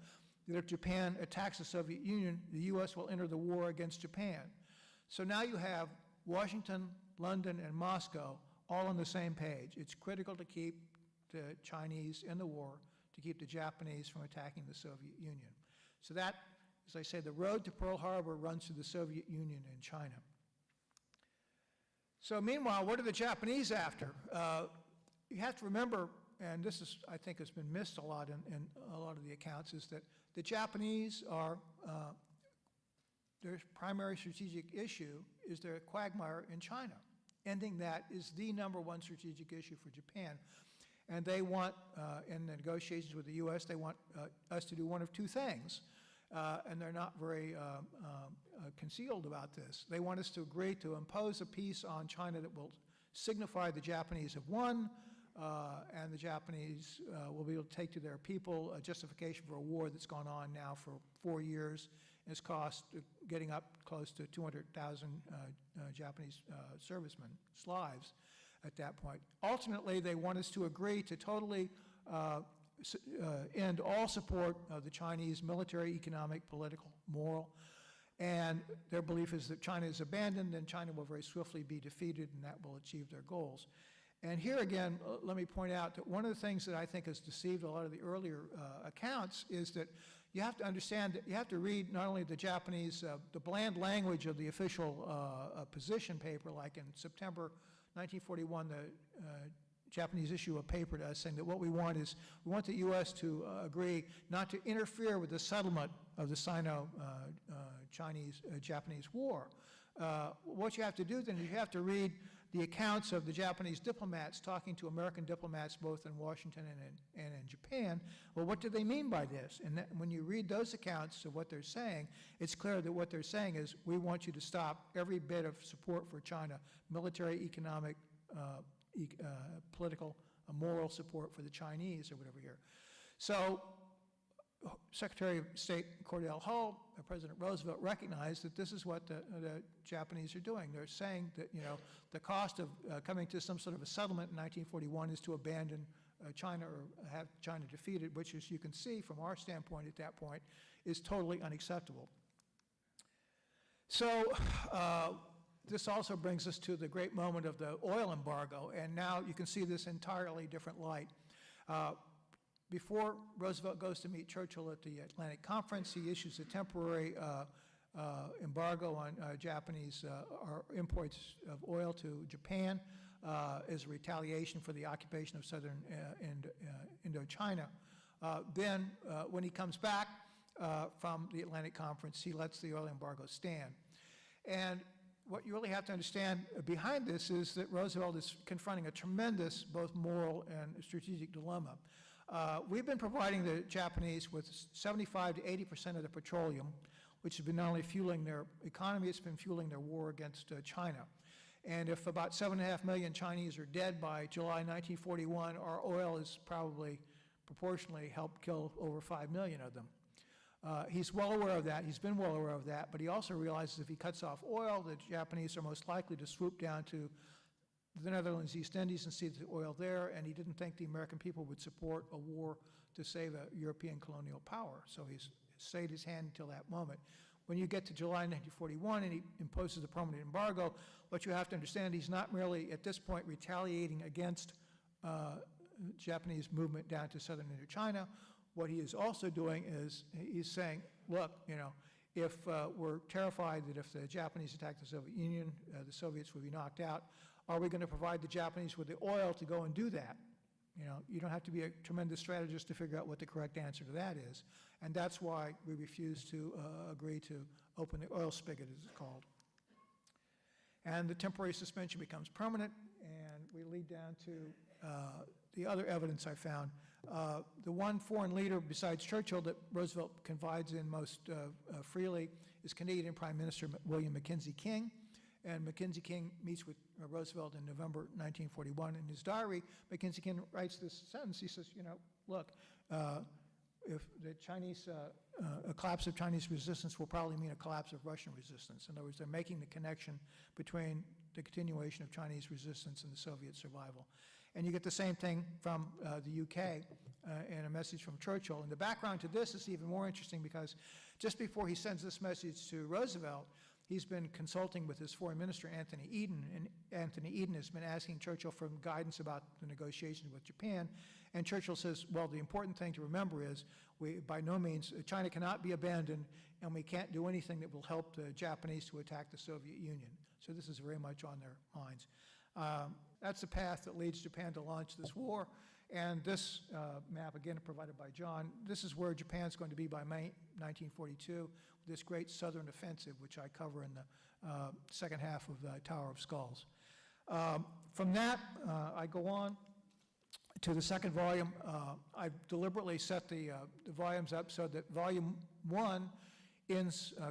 that if Japan attacks the Soviet Union, the U.S. will enter the war against Japan. So now you have Washington, London, and Moscow all on the same page. It's critical to keep the Chinese in the war to keep the Japanese from attacking the Soviet Union. So that, as I say, the road to Pearl Harbor runs through the Soviet Union and China. So meanwhile, what are the Japanese after? You have to remember, and this is, I think, has been missed a lot in a lot of the accounts, is that the Japanese are, their primary strategic issue is their quagmire in China. Ending that is the #1 strategic issue for Japan. And they want, in the negotiations with the U.S., they want us to do one of two things. And they're not very concealed about this. They want us to agree to impose a peace on China that will signify the Japanese have won, and the Japanese will be able to take to their people a justification for a war that's gone on now for 4 years. It's cost getting up close to 200,000 Japanese servicemen, lives at that point. Ultimately, they want us to agree to totally end all support of the Chinese military, economic, political, moral, and their belief is that China is abandoned and China will very swiftly be defeated and that will achieve their goals. And here again, let me point out that one of the things that I think has deceived a lot of the earlier accounts is that you have to understand that you have to read not only the Japanese, the bland language of the official position paper, like in September 1941, the Japanese issue a paper to us saying that what we want is, we want the U.S. to agree not to interfere with the settlement of the Sino-Japanese war. What you have to do then is you have to read the accounts of the Japanese diplomats talking to American diplomats both in Washington and in Japan. Well, what do they mean by this? And when you read those accounts of what they're saying, it's clear that what they're saying is, we want you to stop every bit of support for China, military, economic, political, moral support for the Chinese or whatever here. So Secretary of State Cordell Hull, President Roosevelt recognized that this is what the Japanese are doing. They're saying that, you know, the cost of coming to some sort of a settlement in 1941 is to abandon China or have China defeated, which, as you can see from our standpoint at that point, is totally unacceptable. So this also brings us to the great moment of the oil embargo, and now you can see this entirely different light. Before Roosevelt goes to meet Churchill at the Atlantic Conference, he issues a temporary embargo on Japanese imports of oil to Japan as a retaliation for the occupation of southern Indochina. Then, when he comes back from the Atlantic Conference, he lets the oil embargo stand. And what you really have to understand behind this is that Roosevelt is confronting a tremendous both moral and strategic dilemma. We've been providing the Japanese with 75 to 80% of the petroleum, which has been not only fueling their economy, it's been fueling their war against China. And if about 7.5 million Chinese are dead by July 1941, our oil has probably proportionally helped kill over 5 million of them. He's well aware of that. He's been well aware of that, but he also realizes if he cuts off oil, the Japanese are most likely to swoop down to the Netherlands, East Indies, and see the oil there, and he didn't think the American people would support a war to save a European colonial power. So he's stayed his hand until that moment. When you get to July 1941 and he imposes a permanent embargo, what you have to understand, he's not merely at this point retaliating against Japanese movement down to southern Indochina. What he is also doing is he's saying, look, you know, if we're terrified that if the Japanese attack the Soviet Union, the Soviets would be knocked out, are we going to provide the Japanese with the oil to go and do that? You know, you don't have to be a tremendous strategist to figure out what the correct answer to that is. And that's why we refuse to agree to open the oil spigot, as it's called. And the temporary suspension becomes permanent, and we lead down to the other evidence I found. The one foreign leader besides Churchill that Roosevelt confides in most freely is Canadian Prime Minister William Mackenzie King. And Mackenzie King meets with Roosevelt in November 1941. In his diary, Mackenzie King writes this sentence. He says, you know, look, if the Chinese, a collapse of Chinese resistance will probably mean a collapse of Russian resistance. In other words, they're making the connection between the continuation of Chinese resistance and the Soviet survival. And you get the same thing from the UK in a message from Churchill. And the background to this is even more interesting because just before he sends this message to Roosevelt, he's been consulting with his foreign minister, Anthony Eden, and Anthony Eden has been asking Churchill for guidance about the negotiations with Japan. And Churchill says, well, the important thing to remember is by no means, China cannot be abandoned, and we can't do anything that will help the Japanese to attack the Soviet Union. So this is very much on their minds. That's the path that leads Japan to launch this war. And this map, again, provided by John, this is where Japan's going to be by May 1942, this great southern offensive, which I cover in the second half of the Tower of Skulls. From that, I go on to the second volume. I deliberately set the volumes up so that volume 1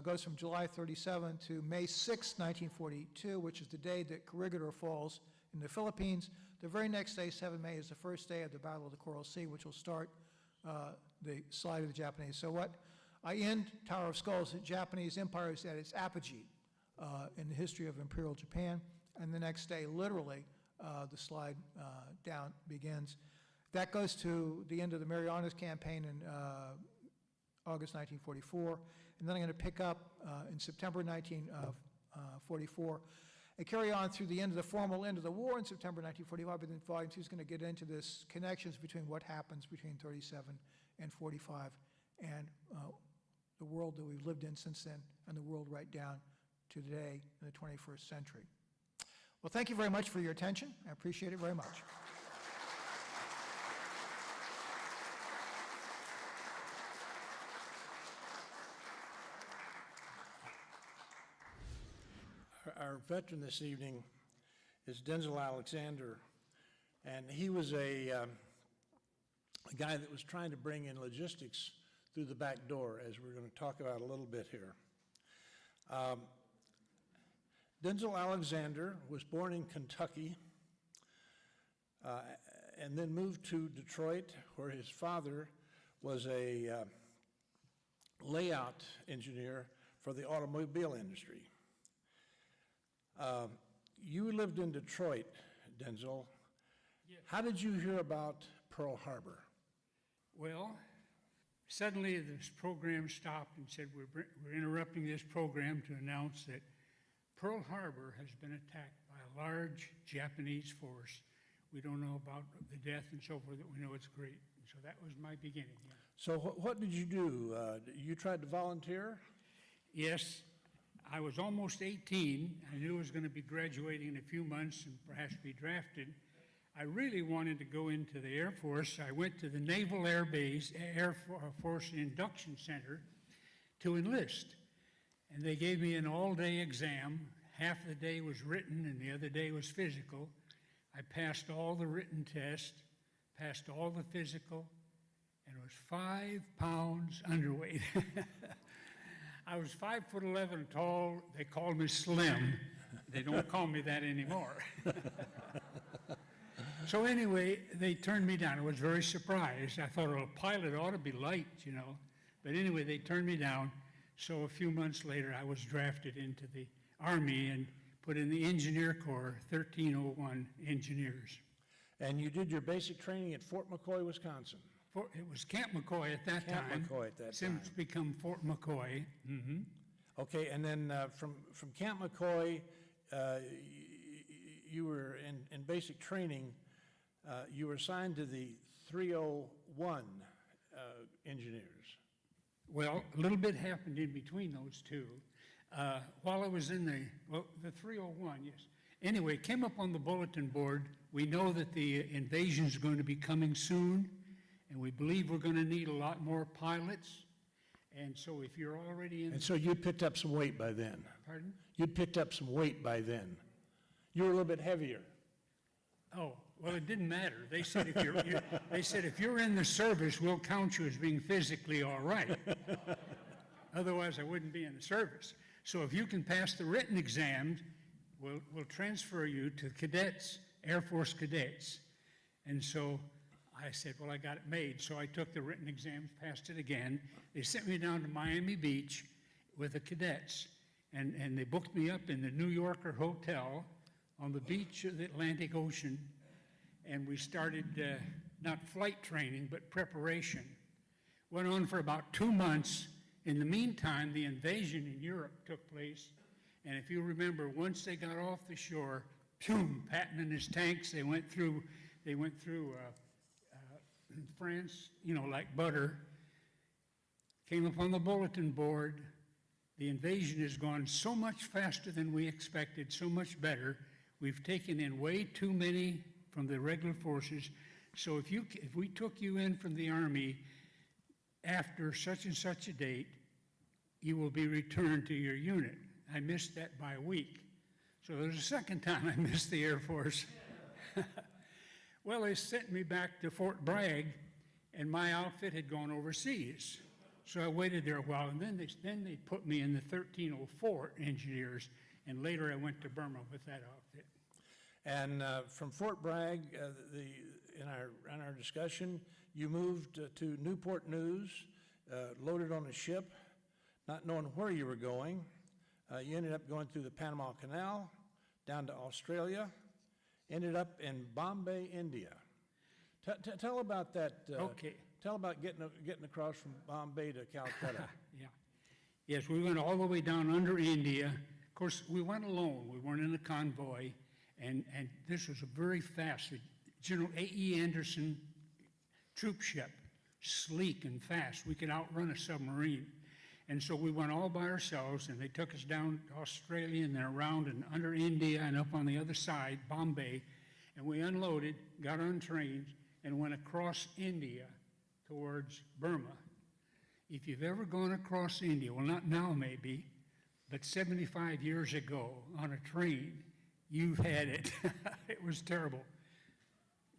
goes from July 37 to May 6, 1942, which is the day that Corregidor falls in the Philippines. The very next day, 7 May, is the first day of the Battle of the Coral Sea, which will start the slide of the Japanese. So what I end Tower of Skulls, the Japanese Empire is at its apogee in the history of Imperial Japan, and the next day, literally, the slide down begins. That goes to the end of the Marianas Campaign in August 1944, and then I'm going to pick up in September 1944 and carry on through the end of the formal end of the war in September 1945, but then volume 2 is going to get into this connections between what happens between 37 and 45 and the world that we've lived in since then and the world right down to today in the 21st century. Well, thank you very much for your attention. I appreciate it very much. Our veteran this evening is Denzel Alexander, and he was a guy that was trying to bring in logistics through the back door, as we're going to talk about a little bit here. Denzel Alexander was born in Kentucky and then moved to Detroit, where his father was a layout engineer for the automobile industry. You lived in Detroit, Denzel. Yes. How did you hear about Pearl Harbor? Well, suddenly this program stopped and said, we're interrupting this program to announce that Pearl Harbor has been attacked by a large Japanese force. We don't know about the death and so forth, but we know it's great. And so that was my beginning. Yeah. So what did you do? You tried to volunteer? Yes, I was almost 18. I knew I was going to be graduating in a few months and perhaps be drafted. I really wanted to go into the Air Force. I went to the Naval Air Force Induction Center to enlist. And they gave me an all-day exam. Half the day was written and the other day was physical. I passed all the written tests, passed all the physical, and was 5 pounds underweight. I was 5'11" tall. They called me slim. They don't call me that anymore. So anyway, they turned me down. I was very surprised. I thought, well, a pilot ought to be light, you know. But anyway, they turned me down. So a few months later, I was drafted into the Army and put in the Engineer Corps, 1301 engineers. And you did your basic training at Fort McCoy, Wisconsin. It was Camp McCoy at that time. Camp McCoy at that time. Since become Fort McCoy. Mm-hmm. Okay, and then from Camp McCoy, you were in basic training. You were assigned to the 301 engineers. Well, a little bit happened in between those two. While I was in the 301, yes. Anyway, it came up on the bulletin board. We know that the invasion is going to be coming soon, and we believe we're going to need a lot more pilots. And so if you're already in... And so you picked up some weight by then. Pardon? You picked up some weight by then. You were a little bit heavier. Oh, well, it didn't matter. They said if you're in the service, we'll count you as being physically all right. Otherwise, I wouldn't be in the service. So if you can pass the written exams, we'll transfer you to cadets, Air Force cadets. And so I said, well, I got it made. So I took the written exams, passed it again. They sent me down to Miami Beach with the cadets, and they booked me up in the New Yorker Hotel on the beach of the Atlantic Ocean, and we started not flight training, but preparation. Went on for about 2 months. In the meantime, the invasion in Europe took place, And if you remember, once they got off the shore, Patton and his tanks, they went through France, you know, like butter, came up on the bulletin board. The invasion has gone so much faster than we expected, so much better. We've taken in way too many from the regular forces. So if we took you in from the Army after such and such a date, you will be returned to your unit. I missed that by a week. So there's a second time I missed the Air Force. Well, they sent me back to Fort Bragg, and my outfit had gone overseas. So I waited there a while, and then they put me in the 1304 Engineers, and later I went to Burma with that outfit. And from Fort Bragg, in our discussion, you moved to Newport News, loaded on a ship, not knowing where you were going. You ended up going through the Panama Canal, down to Australia, ended up in Bombay, India. Tell about that. Okay. Tell about getting across from Bombay to Calcutta. Yeah. Yes, we went all the way down under India. Of course, we went alone. We weren't in a convoy. And this was a very fast, General A.E. Anderson troop ship, sleek and fast. We could outrun a submarine. And so we went all by ourselves, and they took us down to Australia and then around and under India and up on the other side, Bombay. And we unloaded, got on trains, and went across India towards Burma. If you've ever gone across India, well, not now maybe, but 75 years ago on a train, you've had it. It was terrible.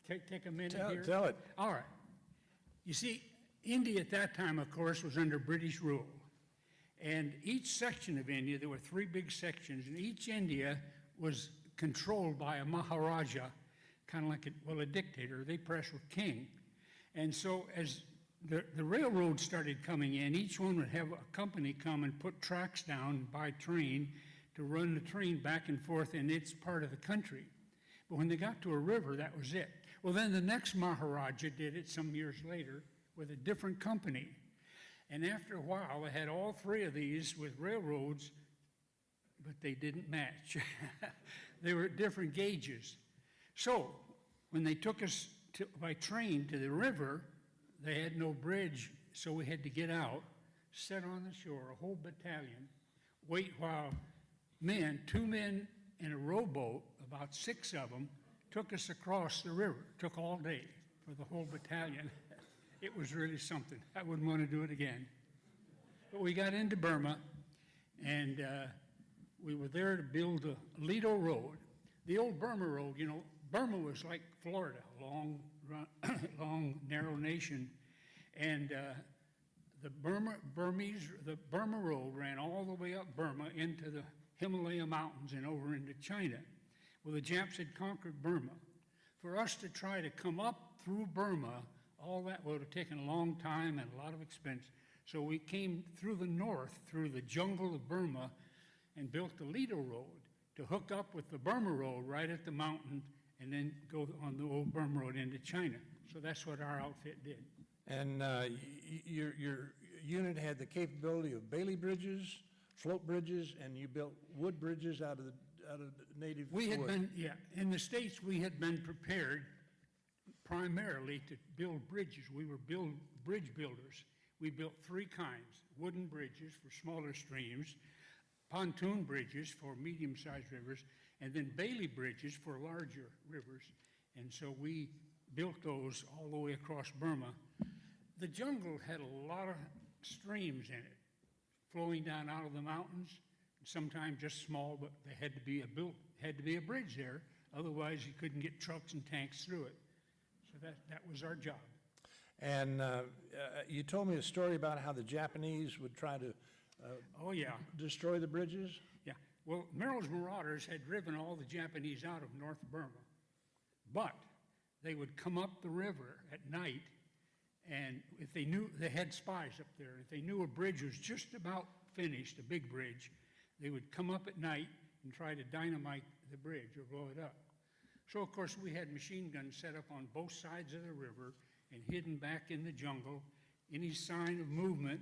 Take a minute here. Tell it. All right. You see, India at that time, of course, was under British rule. And each section of India, there were 3 big sections, and each India was controlled by a Maharaja, kind of like a dictator. They pressed with king. And so as the railroads started coming in, each one would have a company come and put tracks down by train to run the train back and forth in its part of the country. But when they got to a river, that was it. Well, then the next Maharaja did it some years later with a different company. And after a while, they had all 3 of these with railroads, but they didn't match. They were at different gauges. So when they took us by train to the river, they had no bridge, so we had to get out, sit on the shore, a whole battalion, wait while 2 men in a rowboat, about 6 of them, took us across the river. It took all day for the whole battalion. It was really something. I wouldn't want to do it again. But we got into Burma, and we were there to build a Lido Road. The old Burma Road, you know, Burma was like Florida, a long, narrow nation. And the Burma Road ran all the way up Burma into the Himalaya Mountains and over into China. Well, the Japs had conquered Burma. For us to try to come up through Burma, all that would have taken a long time and a lot of expense. So we came through the north, through the jungle of Burma, and built the Lido Road to hook up with the Burma Road right at the mountain and then go on the old Burma Road into China. So that's what our outfit did. And your unit had the capability of Bailey bridges, float bridges, and you built wood bridges out of native wood. We had been, in the States, we had been prepared primarily to build bridges. We were bridge builders. We built 3 kinds: wooden bridges for smaller streams, pontoon bridges for medium-sized rivers, and then Bailey bridges for larger rivers. And so we built those all the way across Burma. The jungle had a lot of streams in it, flowing down out of the mountains, sometimes just small, but they had to be a bridge there. Otherwise, you couldn't get trucks and tanks through it. So that was our job. And you told me a story about how the Japanese would try to destroy the bridges? Yeah. Well, Merrill's marauders had driven all the Japanese out of North Burma, but they would come up the river at night, and if they knew, they had spies up there, if they knew a bridge was just about finished, a big bridge, they would come up at night and try to dynamite the bridge or blow it up. So, of course, we had machine guns set up on both sides of the river and hidden back in the jungle. Any sign of movement,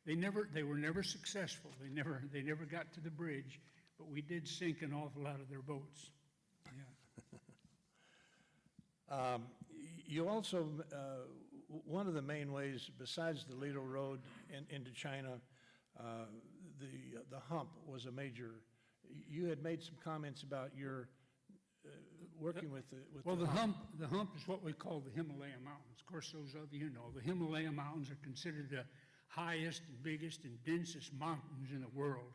They were never successful. They never got to the bridge, but we did sink an awful lot of their boats. Yeah. You also, one of the main ways, besides the Lido Road into China, the hump was a major. You had made some comments about your working with the Well, the hump is what we call the Himalaya Mountains. Of course, those of you know, the Himalaya Mountains are considered the highest and biggest and densest mountains in the world.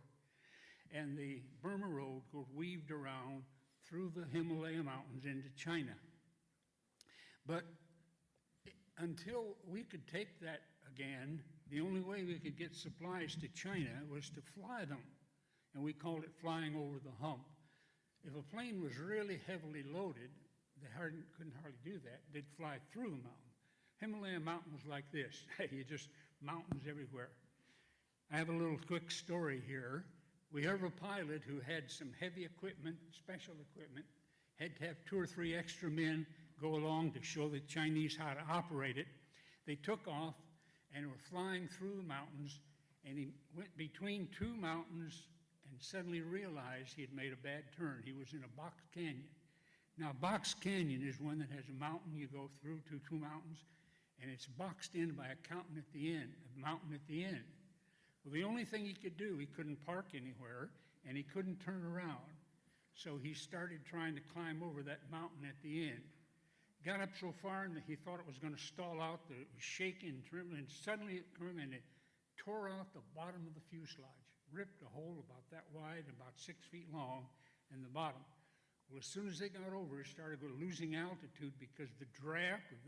And the Burma Road goes weaved around through the Himalaya Mountains into China. But until we could take that again, the only way we could get supplies to China was to fly them. And we called it flying over the hump. If a plane was really heavily loaded, they couldn't hardly do that. They'd fly through the mountain. Himalaya mountain was like this. You just mountains everywhere. I have a little quick story here. We have a pilot who had some heavy equipment, special equipment, had to have 2 or 3 extra men go along to show the Chinese how to operate it. They took off and were flying through the mountains, and he went between 2 mountains and suddenly realized he had made a bad turn. He was in a box canyon. Now, box canyon is one that has a mountain you go through to 2 mountains, and it's boxed in by a mountain at the end. Well, the only thing he could do, he couldn't park anywhere, and he couldn't turn around. So he started trying to climb over that mountain at the end. Got up so far, and he thought it was going to stall out. It was shaking, trembling, and suddenly it came and it tore out the bottom of the fuselage, ripped a hole about that wide, about 6 feet long in the bottom. Well, as soon as they got over, it started losing altitude because the draft of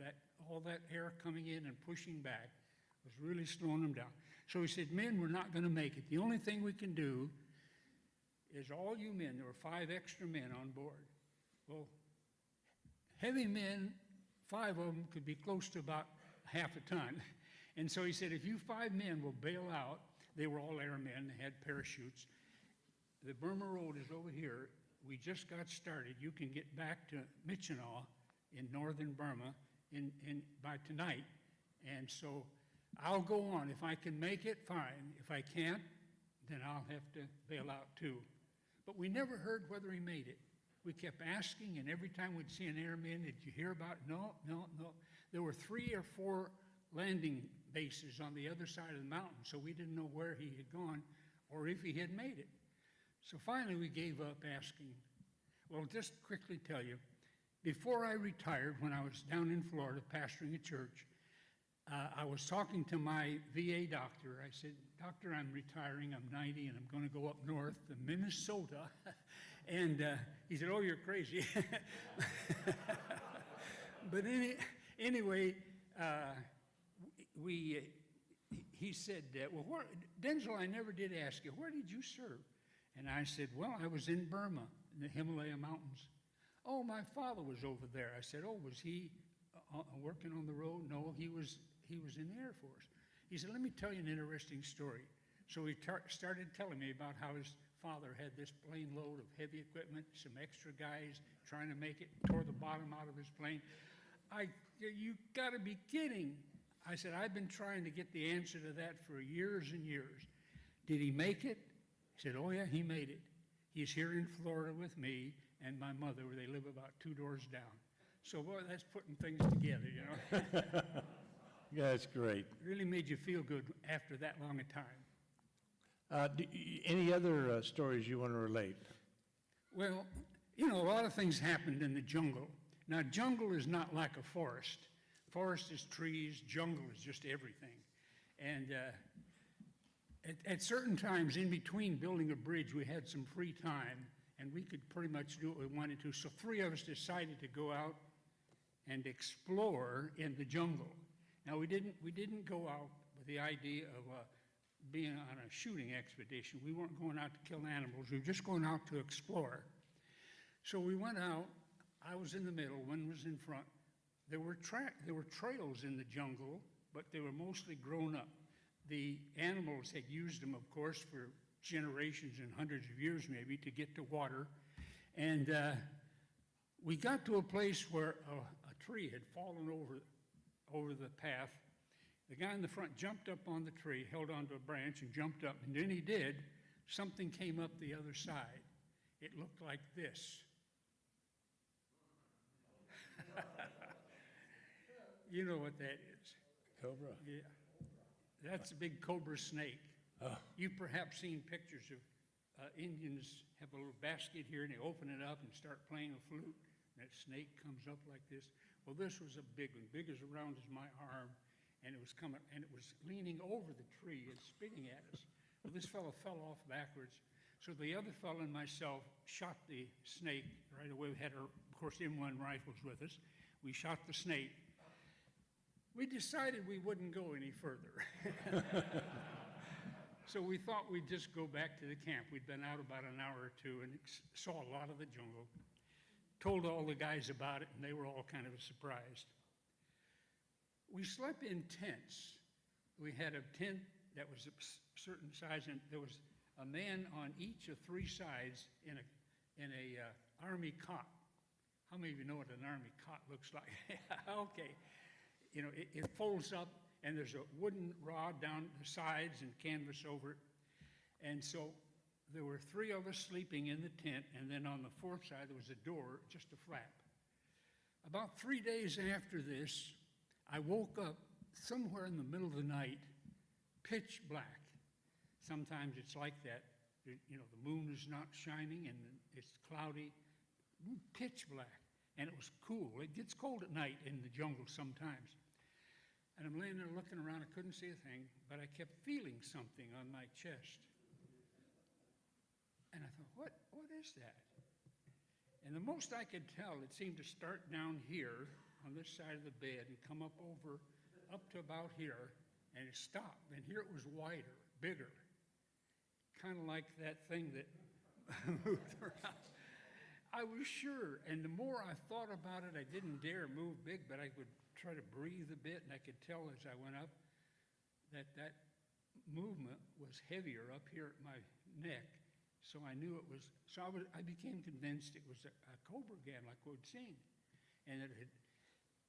all that air coming in and pushing back was really slowing them down. So he said, men, we're not going to make it. The only thing we can do is all you men, there were 5 extra men on board. Well, heavy men, 5 of them could be close to about half a ton. And so he said, if you 5 men will bail out, they were all airmen, they had parachutes. The Burma Road is over here. We just got started. You can get back to Michinaw in northern Burma by tonight. And so I'll go on. If I can make it, fine. If I can't, then I'll have to bail out too. But we never heard whether he made it. We kept asking, and every time we'd see an airman, did you hear about it? No, no, no. There were 3 or 4 landing bases on the other side of the mountain, so we didn't know where he had gone or if he had made it. So finally we gave up asking. Well, just quickly tell you, before I retired, when I was down in Florida pastoring a church, I was talking to my VA doctor. I said, Doctor, I'm retiring, I'm 90, and I'm going to go up north to Minnesota. And he said, oh, you're crazy. But anyway, he said, well, Denzel, I never did ask you, where did you serve? And I said, well, I was in Burma, in the Himalaya Mountains. Oh, my father was over there. I said, oh, was he working on the road? No, he was in the Air Force. He said, let me tell you an interesting story. So he started telling me about how his father had this plane load of heavy equipment, some extra guys trying to make it, tore the bottom out of his plane. You got to be kidding. I said, I've been trying to get the answer to that for years and years. Did he make it? He said, oh yeah, he made it. He's here in Florida with me and my mother, where they live about 2 doors down. So boy, that's putting things together, you know. Yeah, that's great. Really made you feel good after that long a time. Any other stories you want to relate? Well, you know, a lot of things happened in the jungle. Now, jungle is not like a forest. Forest is trees, jungle is just everything. And at certain times in between building a bridge, we had some free time, and we could pretty much do what we wanted to. So 3 of us decided to go out and explore in the jungle. Now, we didn't go out with the idea of being on a shooting expedition. We weren't going out to kill animals. We were just going out to explore. So we went out. I was in the middle. One was in front. There were trails in the jungle, but they were mostly grown up. The animals had used them, of course, for generations and hundreds of years maybe to get to water. And we got to a place where a tree had fallen over the path. The guy in the front jumped up on the tree, held onto a branch and jumped up, and then he did. Something came up the other side. It looked like this. You know what that is. Cobra. Yeah. That's a big cobra snake. Oh. You've perhaps seen pictures of Indians have a little basket here, and they open it up and start playing a flute, and that snake comes up like this. Well, this was a big one, big as around as my arm, and it was coming, and it was leaning over the tree and spitting at us. Well, this fellow fell off backwards. So the other fellow and myself shot the snake right away. We had our, of course, M1 rifles with us. We shot the snake. We decided we wouldn't go any further. So we thought we'd just go back to the camp. We'd been out about an hour or two and saw a lot of the jungle. Told all the guys about it, and they were all kind of surprised. We slept in tents. We had a tent that was a certain size, and there was a man on each of three sides in a army cot. How many of you know what an army cot looks like? Okay. You know, it folds up, and there's a wooden rod down the sides and canvas over it. And so there were three of us sleeping in the tent, and then on the fourth side there was a door, just a flap. About 3 days after this, I woke up somewhere in the middle of the night, pitch black. Sometimes it's like that. You know, the moon is not shining and it's cloudy, pitch black. And it was cool. It gets cold at night in the jungle sometimes. And I'm laying there looking around. I couldn't see a thing, but I kept feeling something on my chest. And I thought, what is that? And the most I could tell, it seemed to start down here on this side of the bed and come up to about here, and it stopped. And here it was wider, bigger, kind of like that thing that moved around. I was sure, and the more I thought about it, I didn't dare move big, but I would try to breathe a bit, and I could tell as I went up that movement was heavier up here at my neck. So I knew it was, I became convinced it was a cobra again, like we'd seen. And it had,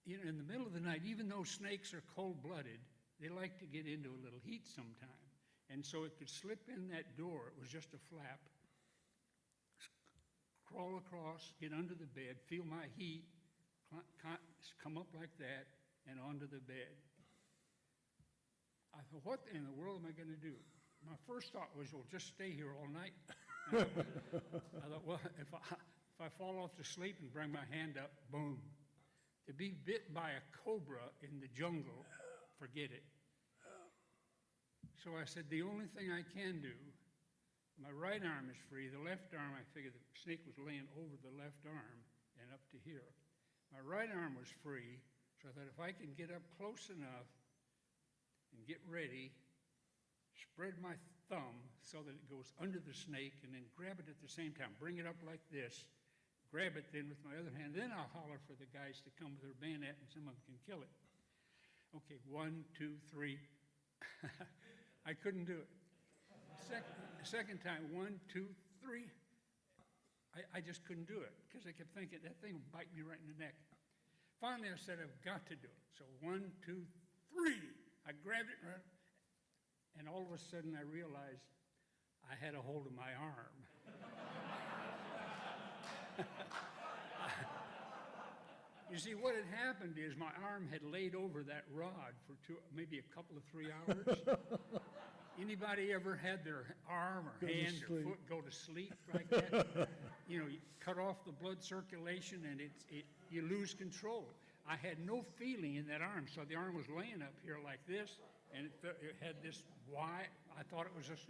you know, in the middle of the night, even though snakes are cold-blooded, they like to get into a little heat sometime. And so it could slip in that door. It was just a flap. Crawl across, get under the bed, feel my heat, come up like that, and onto the bed. I thought, what in the world am I going to do? My first thought was, well, just stay here all night. I thought, well, if I fall off to sleep and bring my hand up, boom. To be bit by a cobra in the jungle, forget it. So I said, the only thing I can do, my right arm is free. The left arm, I figured the snake was laying over the left arm and up to here. My right arm was free, so I thought if I can get up close enough and get ready, spread my thumb so that it goes under the snake, and then grab it at the same time. Bring it up like this, grab it then with my other hand, then I'll holler for the guys to come with their bayonet and some of them can kill it. Okay, 1, 2, 3. I couldn't do it. Second time, 1, 2, 3. I just couldn't do it because I kept thinking that thing would bite me right in the neck. Finally, I said, I've got to do it. So 1, 2, 3. I grabbed it, and all of a sudden I realized I had a hold of my arm. You see, what had happened is my arm had laid over that rod for maybe a couple of 3 hours. Anybody ever had their arm or hand or foot go to sleep like that? You know, you cut off the blood circulation and you lose control. I had no feeling in that arm, so the arm was laying up here like this, and it had this wide. I thought it was just,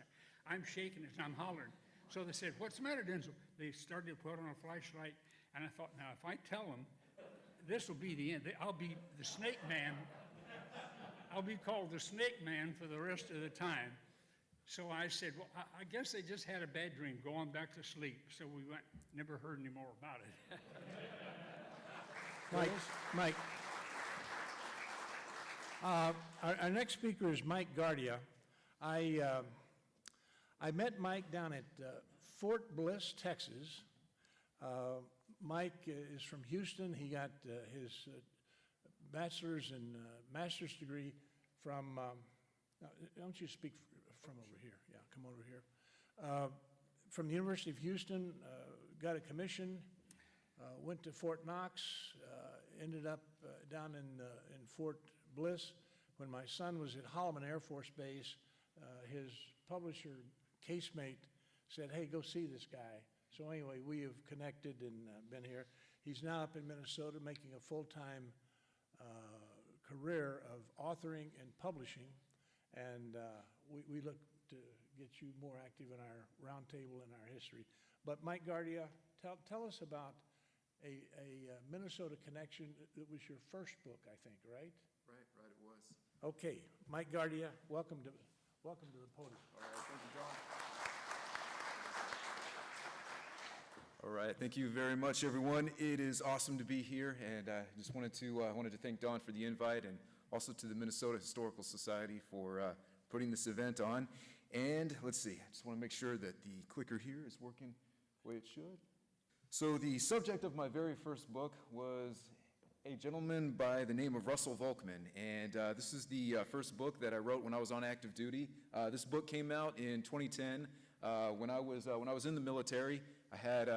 I'm shaking it, and I'm hollering. So they said, what's the matter, Denzel? They started to put on a flashlight, and I thought, now, if I tell them, this will be the end. I'll be the snake man. I'll be called the snake man for the rest of the time. So I said, well, I guess they just had a bad dream, go on back to sleep. So we never heard any more about it. Mike. Our next speaker is Mike Guardia. I met Mike down at Fort Bliss, Texas. Mike is from Houston. He got his bachelor's and master's degree from, now, don't you speak from over here? Yeah, come over here. From the University of Houston, got a commission, went to Fort Knox, ended up down in Fort Bliss. When my son was at Holloman Air Force Base, his publisher, casemate, said, hey, go see this guy. So anyway, we have connected and been here. He's now up in Minnesota making a full-time career of authoring and publishing, and we look to get you more active in our roundtable and our history. But Mike Guardia, tell us about a Minnesota connection. It was your first book, I think, right? Right, it was. Okay, Mike Guardia, welcome to the podium. All right, thank you, John. All right, thank you very much, everyone. It is awesome to be here, and I just wanted to thank Don for the invite, and also to the Minnesota Historical Society for putting this event on. And let's see, I just want to make sure that the clicker here is working the way it should. So the subject of my very first book was a gentleman by the name of Russell Volkman, and this is the first book that I wrote when I was on active duty. This book came out in 2010. When I was in the military, I had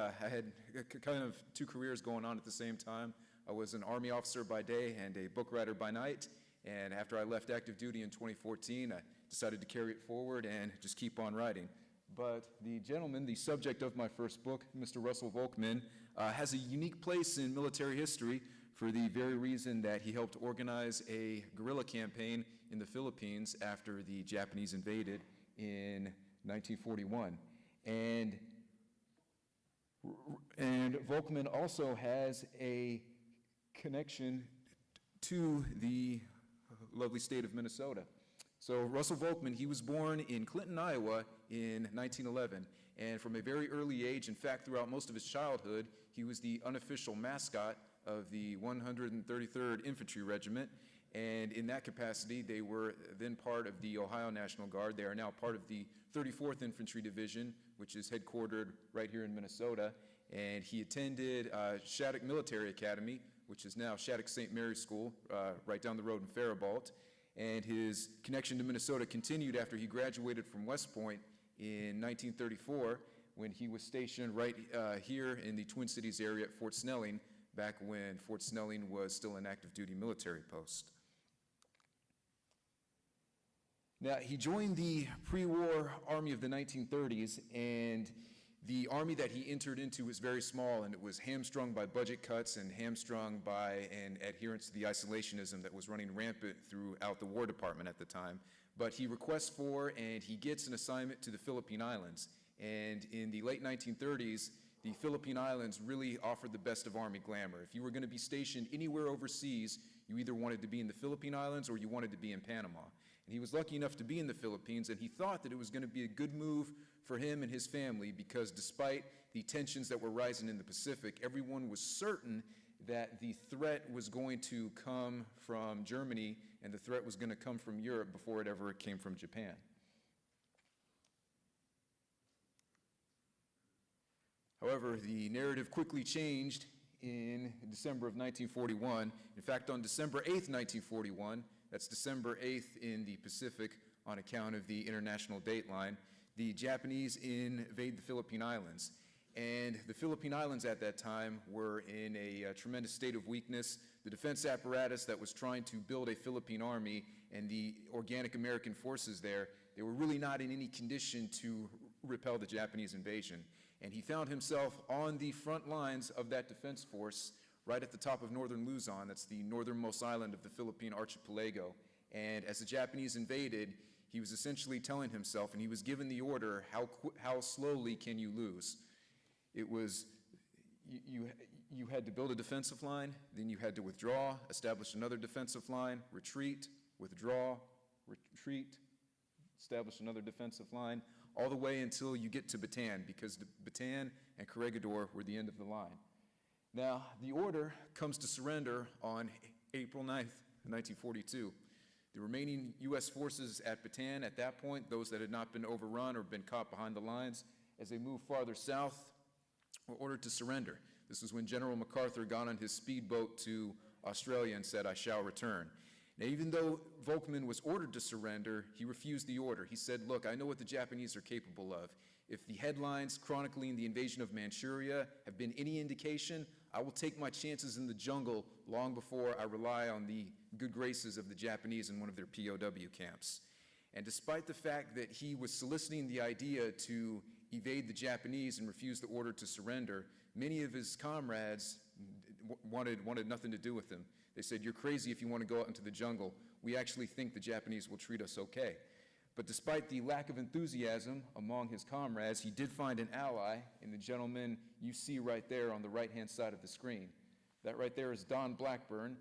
kind of two careers going on at the same time. I was an Army officer by day and a book writer by night. And after I left active duty in 2014, I decided to carry it forward and just keep on writing. But the gentleman, the subject of my first book, Mr. Russell Volkman, has a unique place in military history for the very reason that he helped organize a guerrilla campaign in the Philippines after the Japanese invaded in 1941. And Volkman also has a connection to the lovely state of Minnesota. So Russell Volkman, he was born in Clinton, Iowa in 1911, and from a very early age, in fact, throughout most of his childhood, he was the unofficial mascot of the 133rd Infantry Regiment, and in that capacity, they were then part of the Ohio National Guard. They are now part of the 34th Infantry Division, which is headquartered right here in Minnesota, and he attended Shattuck Military Academy, which is now Shattuck St. Mary's School, right down the road in Faribault. And his connection to Minnesota continued after he graduated from West Point in 1934, when he was stationed right here in the Twin Cities area at Fort Snelling, back when Fort Snelling was still an active duty military post. Now, he joined the pre-war Army of the 1930s, and the army that he entered into was very small, and it was hamstrung by budget cuts and hamstrung by an adherence to the isolationism that was running rampant throughout the War Department at the time. But he requests for and he gets an assignment to the Philippine Islands. And in the late 1930s, the Philippine Islands really offered the best of Army glamour. If you were going to be stationed anywhere overseas, you either wanted to be in the Philippine Islands or you wanted to be in Panama. And he was lucky enough to be in the Philippines, and he thought that it was going to be a good move for him and his family, because despite the tensions that were rising in the Pacific, everyone was certain that the threat was going to come from Germany and the threat was going to come from Europe before it ever came from Japan. However, the narrative quickly changed in December of 1941. In fact, on December 8th, 1941, that's December 8th in the Pacific on account of the international date line, the Japanese invade the Philippine Islands. And the Philippine Islands at that time were in a tremendous state of weakness. The defense apparatus that was trying to build a Philippine army and the organic American forces there, they were really not in any condition to repel the Japanese invasion. And he found himself on the front lines of that defense force right at the top of northern Luzon. That's the northernmost island of the Philippine archipelago. And as the Japanese invaded, he was essentially telling himself, and he was given the order, how slowly can you lose? It was, you had to build a defensive line, then you had to withdraw, establish another defensive line, retreat, withdraw, retreat, establish another defensive line, all the way until you get to Bataan, because Bataan and Corregidor were the end of the line. Now, the order comes to surrender on April 9th, 1942. The remaining U.S. forces at Bataan at that point, those that had not been overrun or been caught behind the lines, as they moved farther south, were ordered to surrender. This was when General MacArthur got on his speedboat to Australia and said, "I shall return." Now, even though Volkmann was ordered to surrender, he refused the order. He said, look, I know what the Japanese are capable of. If the headlines chronicling the invasion of Manchuria have been any indication, I will take my chances in the jungle long before I rely on the good graces of the Japanese in one of their POW camps. And despite the fact that he was soliciting the idea to evade the Japanese and refuse the order to surrender, many of his comrades wanted nothing to do with him. They said, you're crazy if you want to go out into the jungle. We actually think the Japanese will treat us okay. But despite the lack of enthusiasm among his comrades, he did find an ally in the gentleman you see right there on the right-hand side of the screen. That right there is Don Blackburn.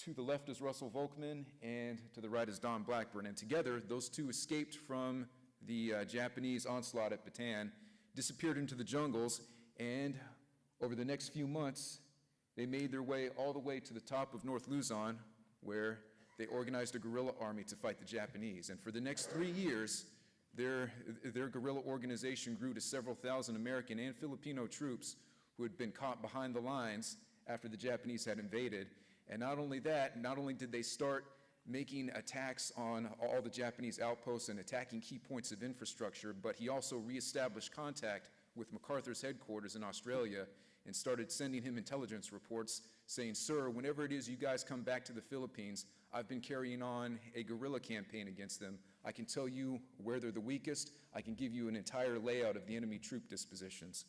To the left is Russell Volkmann, and to the right is Don Blackburn. And together, those two escaped from the Japanese onslaught at Bataan, disappeared into the jungles, and over the next few months, they made their way all the way to the top of North Luzon, where they organized a guerrilla army to fight the Japanese. And for the next 3 years, their guerrilla organization grew to several thousand American and Filipino troops who had been caught behind the lines after the Japanese had invaded. And not only that, not only did they start making attacks on all the Japanese outposts and attacking key points of infrastructure, but he also reestablished contact with MacArthur's headquarters in Australia and started sending him intelligence reports saying, sir, whenever it is you guys come back to the Philippines, I've been carrying on a guerrilla campaign against them. I can tell you where they're the weakest. I can give you an entire layout of the enemy troop dispositions.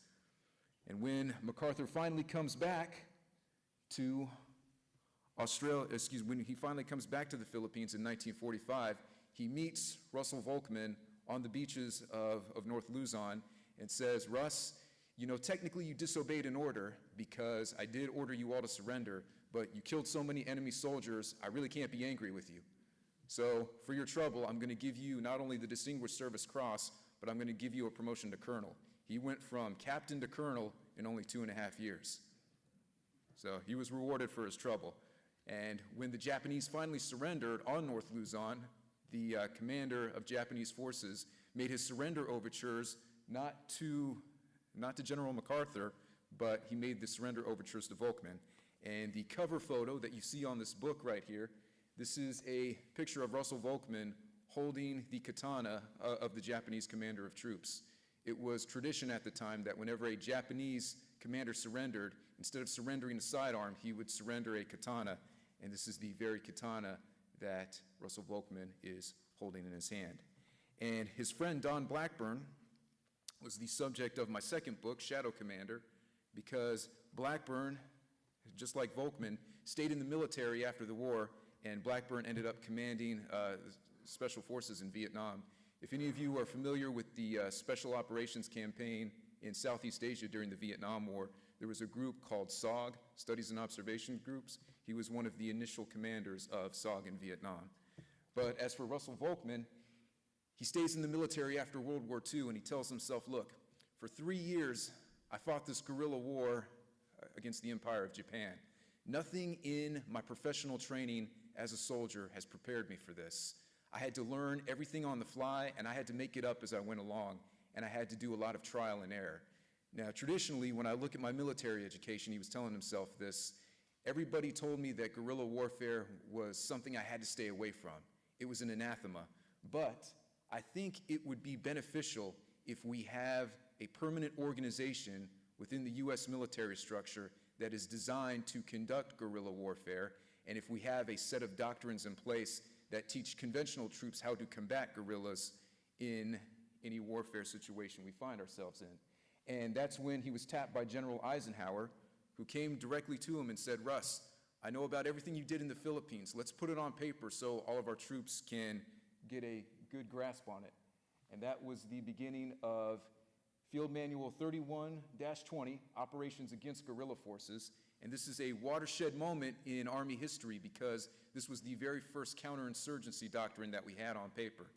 And when MacArthur finally comes back to when he finally comes back to the Philippines in 1945, he meets Russell Volkmann on the beaches of North Luzon and says, Russ, you know, technically you disobeyed an order because I did order you all to surrender, but you killed so many enemy soldiers, I really can't be angry with you. So for your trouble, I'm going to give you not only the Distinguished Service Cross, but I'm going to give you a promotion to colonel. He went from captain to colonel in only 2.5 years. So he was rewarded for his trouble. And when the Japanese finally surrendered on North Luzon, the commander of Japanese forces made his surrender overtures not to General MacArthur, but he made the surrender overtures to Volkmann. And the cover photo that you see on this book right here, this is a picture of Russell Volkmann holding the katana of the Japanese commander of troops. It was tradition at the time that whenever a Japanese commander surrendered, instead of surrendering a sidearm, he would surrender a katana. And this is the very katana that Russell Volkmann is holding in his hand. And his friend Don Blackburn was the subject of my second book, Shadow Commander, because Blackburn, just like Volkmann, stayed in the military after the war, and Blackburn ended up commanding special forces in Vietnam. If any of you are familiar with the Special Operations Campaign in Southeast Asia during the Vietnam War, there was a group called SOG, Studies and Observation Groups. He was one of the initial commanders of SOG in Vietnam. But as for Russell Volkmann, he stays in the military after World War II, and he tells himself, look, for 3 years, I fought this guerrilla war against the Empire of Japan. Nothing in my professional training as a soldier has prepared me for this. I had to learn everything on the fly, and I had to make it up as I went along, and I had to do a lot of trial and error. Now, traditionally, when I look at my military education, he was telling himself this, everybody told me that guerrilla warfare was something I had to stay away from. It was an anathema. But I think it would be beneficial if we have a permanent organization within the U.S. military structure that is designed to conduct guerrilla warfare, and if we have a set of doctrines in place that teach conventional troops how to combat guerrillas in any warfare situation we find ourselves in. And that's when he was tapped by General Eisenhower, who came directly to him and said, Russ, I know about everything you did in the Philippines. Let's put it on paper so all of our troops can get a good grasp on it. And that was the beginning of Field Manual 31-20, Operations Against Guerrilla Forces. And this is a watershed moment in Army history because this was the very first counterinsurgency doctrine that we had on paper.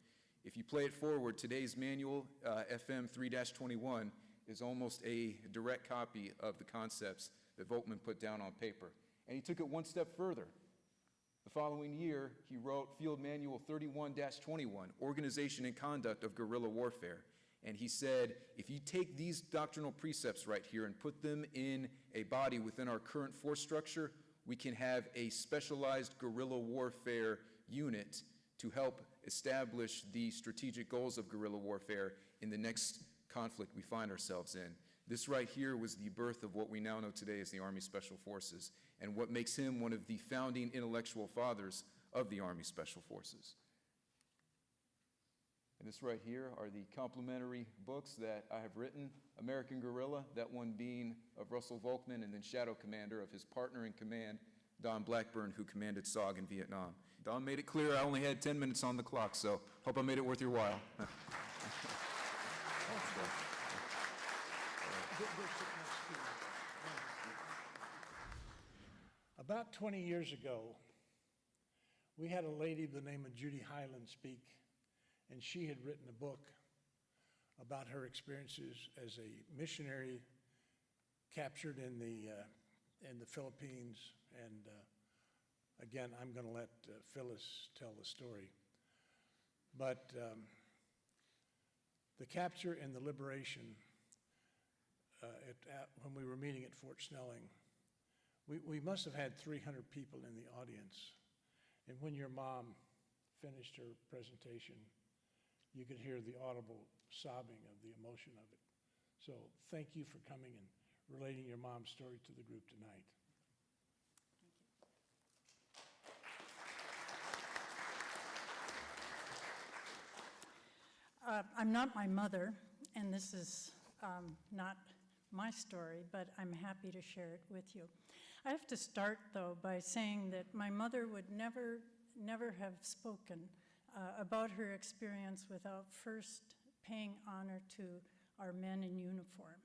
If you play it forward, today's manual, FM 3-21, is almost a direct copy of the concepts that Volkmann put down on paper. And he took it one step further. The following year, he wrote Field Manual 31-21, Organization and Conduct of Guerrilla Warfare. And he said, if you take these doctrinal precepts right here and put them in a body within our current force structure, we can have a specialized guerrilla warfare unit to help establish the strategic goals of guerrilla warfare in the next conflict we find ourselves in. This right here was the birth of what we now know today as the Army Special Forces, and what makes him one of the founding intellectual fathers of the Army Special Forces. And this right here are the complementary books that I have written, American Guerrilla, that one being of Russell Volkman, and then Shadow Commander of his partner in command, Don Blackburn, who commanded SOG in Vietnam. Don made it clear I only had 10 minutes on the clock, so hope I made it worth your while. About 20 years ago, we had a lady by the name of Judy Hyland speak, and she had written a book about her experiences as a missionary captured in the Philippines. And again, I'm going to let Phyllis tell the story. But the capture and the liberation, when we were meeting at Fort Snelling, we must have had 300 people in the audience. And when your mom finished her presentation, you could hear the audible sobbing of the emotion of it. So thank you for coming and relating your mom's story to the group tonight. I'm not my mother, and this is not my story, but I'm happy to share it with you. I have to start, though, by saying that my mother would never have spoken about her experience without first paying honor to our men in uniform.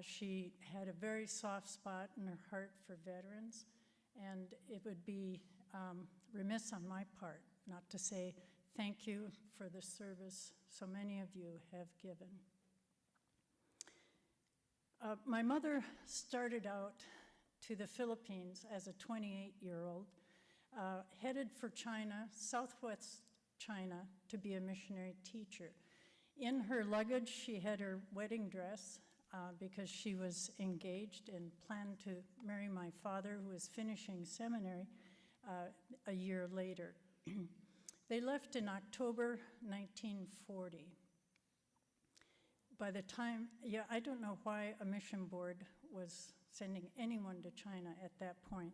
She had a very soft spot in her heart for veterans, and it would be remiss on my part not to say thank you for the service so many of you have given. My mother started out to the Philippines as a 28-year-old, headed for China, southwest China, to be a missionary teacher. In her luggage, she had her wedding dress because she was engaged and planned to marry my father, who was finishing seminary a year later. They left in October 1940. By the time, I don't know why a mission board was sending anyone to China at that point,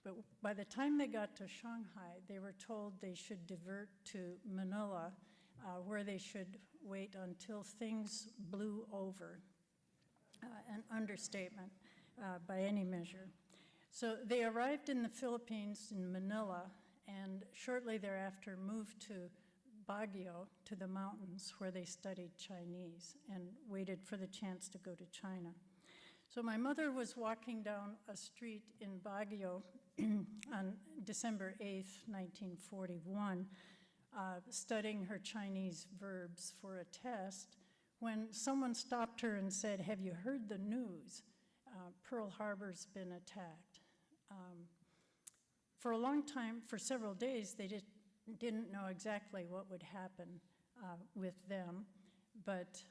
but by the time they got to Shanghai, they were told they should divert to Manila, where they should wait until things blew over, an understatement by any measure. So they arrived in the Philippines in Manila, and shortly thereafter moved to Baguio, to the mountains, where they studied Chinese and waited for the chance to go to China. So my mother was walking down a street in Baguio on December 8th, 1941, studying her Chinese verbs for a test, when someone stopped her and said, "Have you heard the news? Pearl Harbor's been attacked." For a long time, for several days, they didn't know exactly what would happen with them, but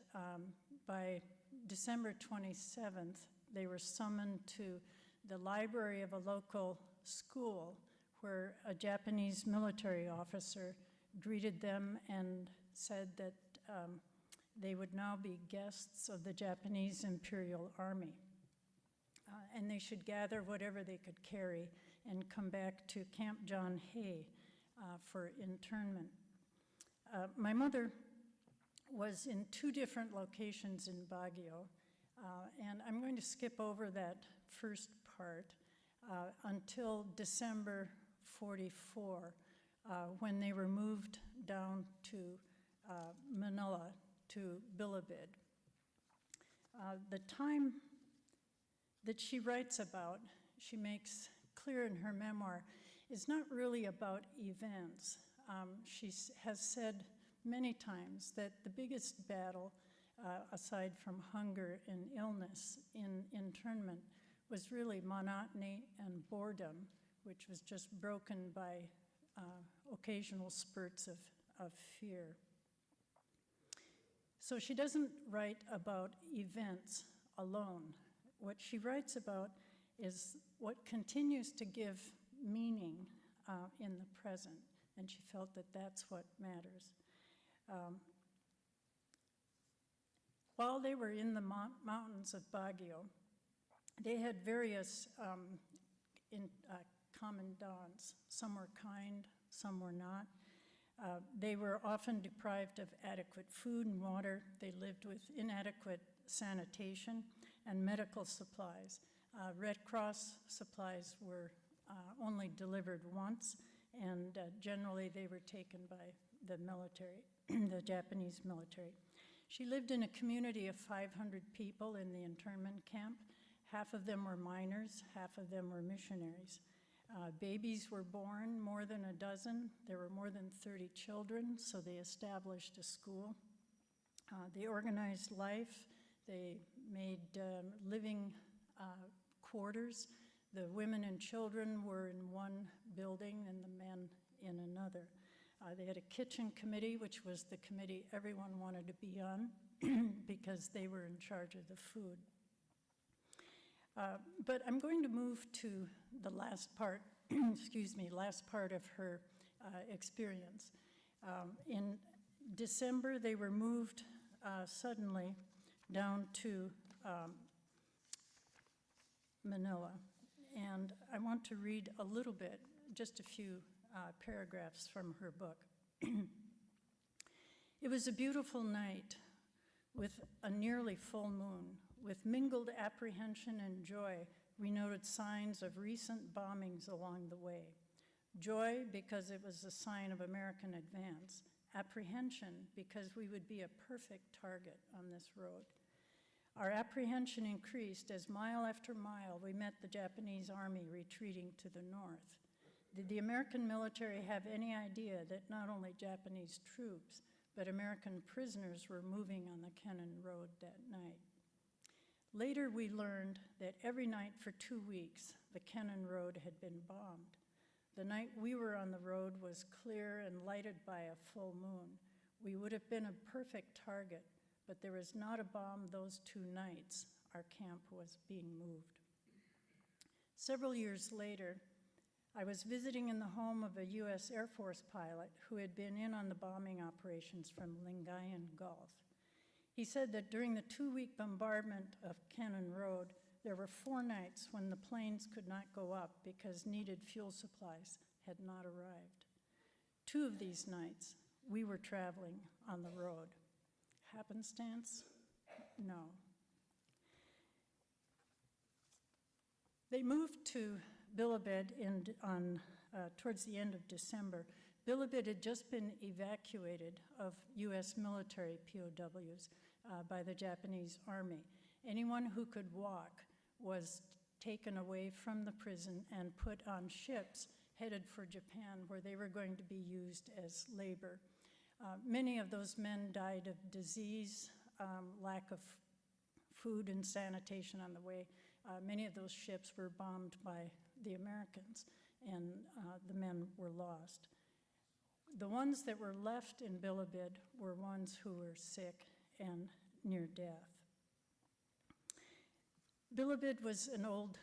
by December 27th, they were summoned to the library of a local school, where a Japanese military officer greeted them and said that they would now be guests of the Japanese Imperial Army, and they should gather whatever they could carry and come back to Camp John Hay for internment. My mother was in 2 different locations in Baguio, and I'm going to skip over that first part until December 44, when they were moved down to Manila, to Bilibid. The time that she writes about, she makes clear in her memoir, is not really about events. She has said many times that the biggest battle, aside from hunger and illness in internment, was really monotony and boredom, which was just broken by occasional spurts of fear. So she doesn't write about events alone. What she writes about is what continues to give meaning in the present, and she felt that that's what matters. While they were in the mountains of Baguio, they had various commandants. Some were kind, some were not. They were often deprived of adequate food and water. They lived with inadequate sanitation and medical supplies. Red Cross supplies were only delivered once, and generally they were taken by the military, the Japanese military. She lived in a community of 500 people in the internment camp. Half of them were miners, half of them were missionaries. Babies were born, more than a dozen. There were more than 30 children, so they established a school. They organized life. They made living quarters. The women and children were in one building and the men in another. They had a kitchen committee, which was the committee everyone wanted to be on because they were in charge of the food. But I'm going to move to the last part, last part of her experience. In December, they were moved suddenly down to Manila. And I want to read a little bit, just a few paragraphs from her book. It was a beautiful night with a nearly full moon. With mingled apprehension and joy, we noted signs of recent bombings along the way. Joy because it was a sign of American advance. Apprehension because we would be a perfect target on this road. Our apprehension increased as mile after mile we met the Japanese army retreating to the north. Did the American military have any idea that not only Japanese troops, but American prisoners were moving on the Kennan Road that night? Later we learned that every night for 2 weeks, the Kennan Road had been bombed. The night we were on the road was clear and lighted by a full moon. We would have been a perfect target, but there was not a bomb those 2 nights our camp was being moved. Several years later, I was visiting in the home of a U.S. Air Force pilot who had been in on the bombing operations from Lingayen Gulf. He said that during the 2-week bombardment of Kennan Road, there were 4 nights when the planes could not go up because needed fuel supplies had not arrived. 2 of these nights, we were traveling on the road. Happenstance? No. They moved to Bilibid towards the end of December. Bilibid had just been evacuated of U.S. military POWs by the Japanese army. Anyone who could walk was taken away from the prison and put on ships headed for Japan, where they were going to be used as labor. Many of those men died of disease, lack of food and sanitation on the way. Many of those ships were bombed by the Americans, and the men were lost. The ones that were left in Bilibid were ones who were sick and near death. Bilibid was an old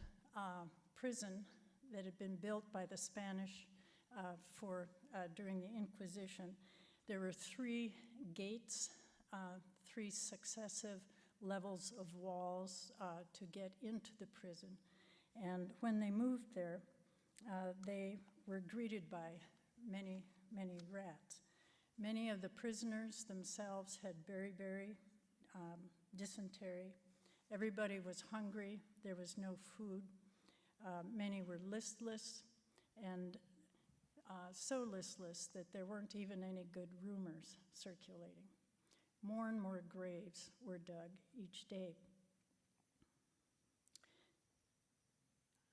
prison that had been built by the Spanish during the Inquisition. There were 3 gates, 3 successive levels of walls to get into the prison. And when they moved there, they were greeted by many, many rats. Many of the prisoners themselves had very dysentery. Everybody was hungry. There was no food. Many were listless, and so listless that there weren't even any good rumors circulating. More and more graves were dug each day.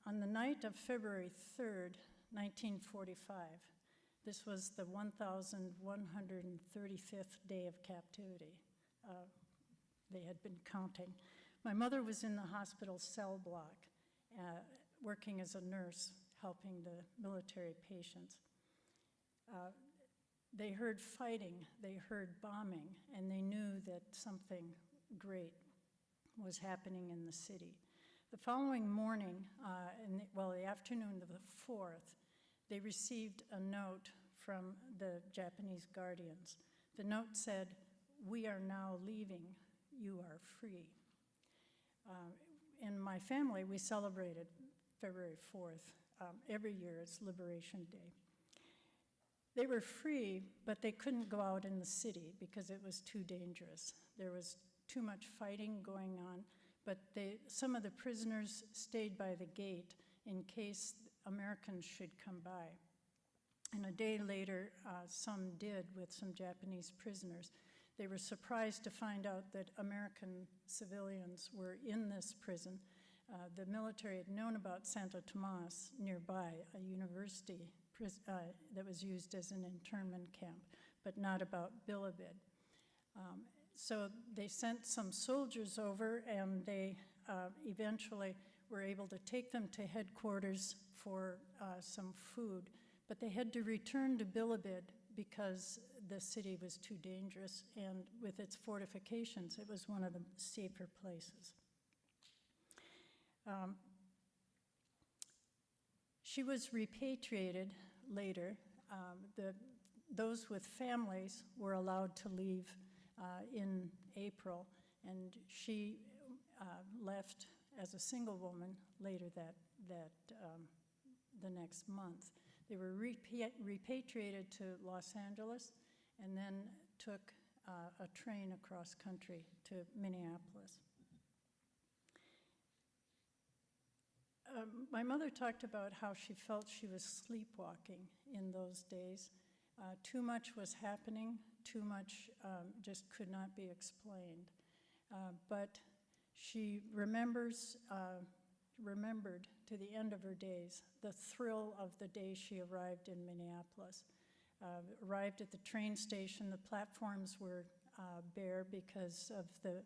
On the night of February 3rd, 1945, this was the 1,135th day of captivity. They had been counting. My mother was in the hospital cell block, working as a nurse, helping the military patients. They heard fighting, they heard bombing, and they knew that something great was happening in the city. The following morning, the afternoon of the 4th, they received a note from the Japanese guardians. The note said, "We are now leaving. You are free." In my family, we celebrated February 4th. Every year it's Liberation Day. They were free, but they couldn't go out in the city because it was too dangerous. There was too much fighting going on, but some of the prisoners stayed by the gate in case Americans should come by. And a day later, some did with some Japanese prisoners. They were surprised to find out that American civilians were in this prison. The military had known about Santo Tomas nearby, a university that was used as an internment camp, but not about Bilibid. So they sent some soldiers over, and they eventually were able to take them to headquarters for some food. But they had to return to Bilibid because the city was too dangerous, and with its fortifications, it was one of the safer places. She was repatriated later. Those with families were allowed to leave in April, and she left as a single woman later the next month. They were repatriated to Los Angeles and then took a train across country to Minneapolis. My mother talked about how she felt she was sleepwalking in those days. Too much was happening, too much just could not be explained. But she remembered to the end of her days the thrill of the day she arrived in Minneapolis. Arrived at the train station, the platforms were bare because of the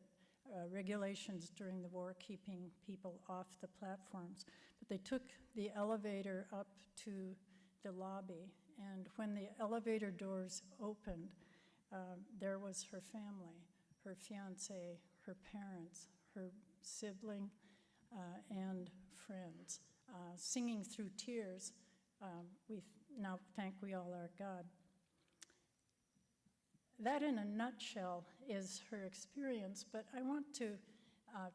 regulations during the war keeping people off the platforms. But they took the elevator up to the lobby, and when the elevator doors opened, there was her family, her fiancé, her parents, her sibling, and friends, singing through tears, "We now thank we all our God." That in a nutshell is her experience, but I want to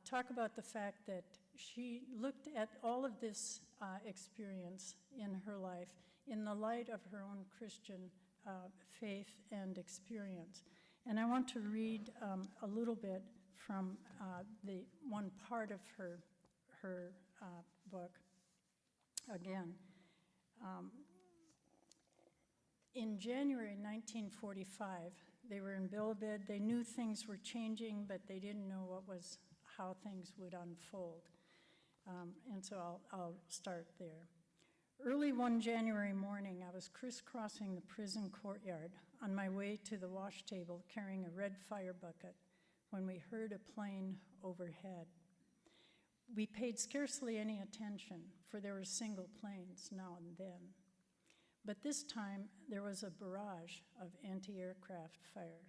talk about the fact that she looked at all of this experience in her life in the light of her own Christian faith and experience. And I want to read a little bit from the one part of her book again. In January 1945, they were in Bilibid. They knew things were changing, but they didn't know how things would unfold. And so I'll start there. Early one January morning, I was crisscrossing the prison courtyard on my way to the wash table carrying a red fire bucket when we heard a plane overhead. We paid scarcely any attention, for there were single planes now and then. But this time, there was a barrage of anti-aircraft fire.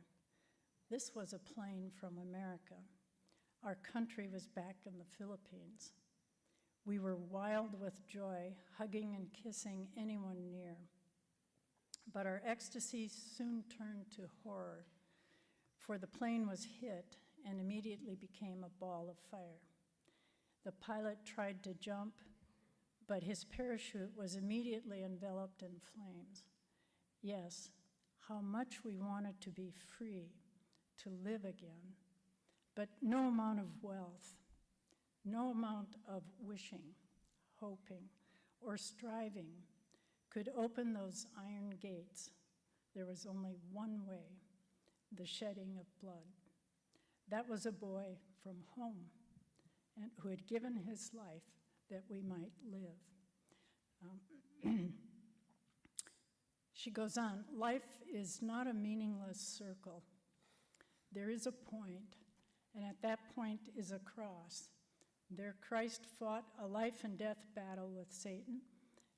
This was a plane from America. Our country was back in the Philippines. We were wild with joy, hugging and kissing anyone near. But our ecstasy soon turned to horror, for the plane was hit and immediately became a ball of fire. The pilot tried to jump, but his parachute was immediately enveloped in flames. Yes, how much we wanted to be free, to live again, but no amount of wealth, no amount of wishing, hoping, or striving could open those iron gates. There was only one way, the shedding of blood. That was a boy from home, and who had given his life that we might live. She goes on, life is not a meaningless circle. There is a point, and at that point is a cross. There Christ fought a life and death battle with Satan,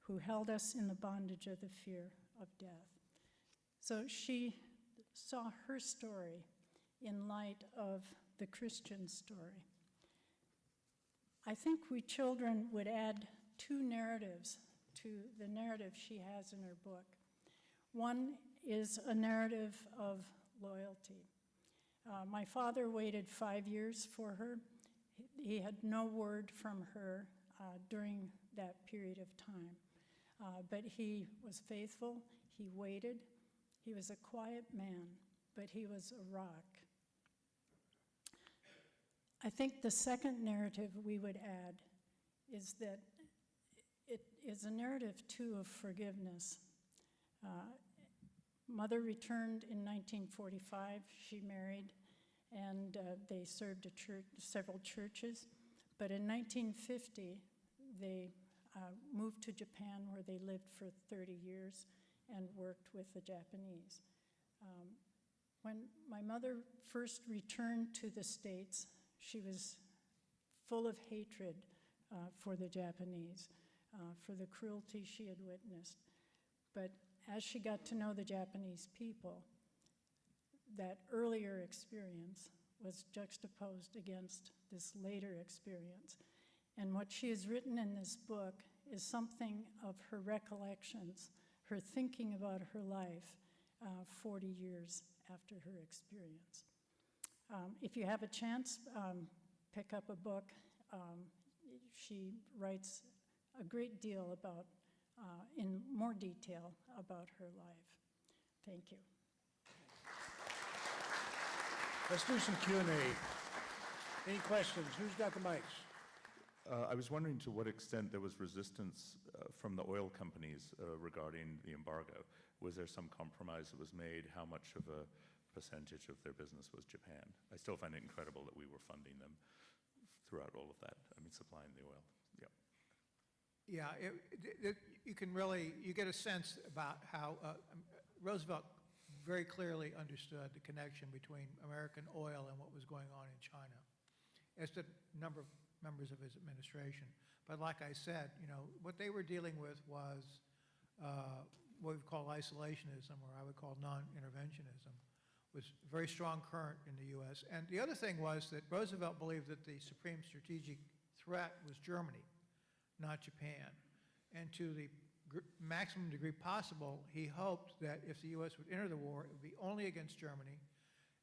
who held us in the bondage of the fear of death. So she saw her story in light of the Christian story. I think we children would add two narratives to the narrative she has in her book. One is a narrative of loyalty. My father waited 5 years for her. He had no word from her during that period of time. But he was faithful, he waited. He was a quiet man, but he was a rock. I think the second narrative we would add is that it is a narrative, too, of forgiveness. Mother returned in 1945. She married, and they served several churches. But in 1950, they moved to Japan, where they lived for 30 years and worked with the Japanese. When my mother first returned to the States, she was full of hatred for the Japanese, for the cruelty she had witnessed. But as she got to know the Japanese people, that earlier experience was juxtaposed against this later experience. And what she has written in this book is something of her recollections, her thinking about her life 40 years after her experience. If you have a chance, pick up a book. She writes a great deal about, in more detail, about her life. Thank you. Let's do some Q&A. Any questions? Who's got the mics? I was wondering to what extent there was resistance from the oil companies regarding the embargo. Was there some compromise that was made? How much of a percentage of their business was Japan? I still find it incredible that we were funding them throughout all of that. I mean, supplying the oil. Yeah. Yeah, you get a sense about how Roosevelt very clearly understood the connection between American oil and what was going on in China, as did a number of members of his administration. But like I said, what they were dealing with was what we call isolationism, or I would call non-interventionism, was a very strong current in the U.S. And the other thing was that Roosevelt believed that the supreme strategic threat was Germany, not Japan. And to the maximum degree possible, he hoped that if the U.S. would enter the war, it would be only against Germany,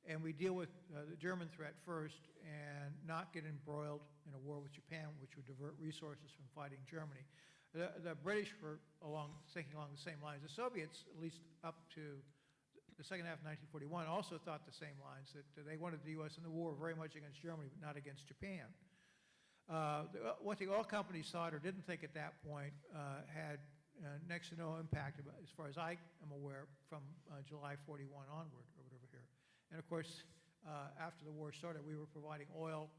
and we deal with the German threat first and not get embroiled in a war with Japan, which would divert resources from fighting Germany. The British were thinking along the same lines. The Soviets, at least up to the second half of 1941, also thought the same lines, that they wanted the U.S. in the war very much against Germany, but not against Japan. What the oil companies thought or didn't think at that point had next to no impact, as far as I am aware, from July 41 onward, or whatever here. And of course, after the war started, we were providing oil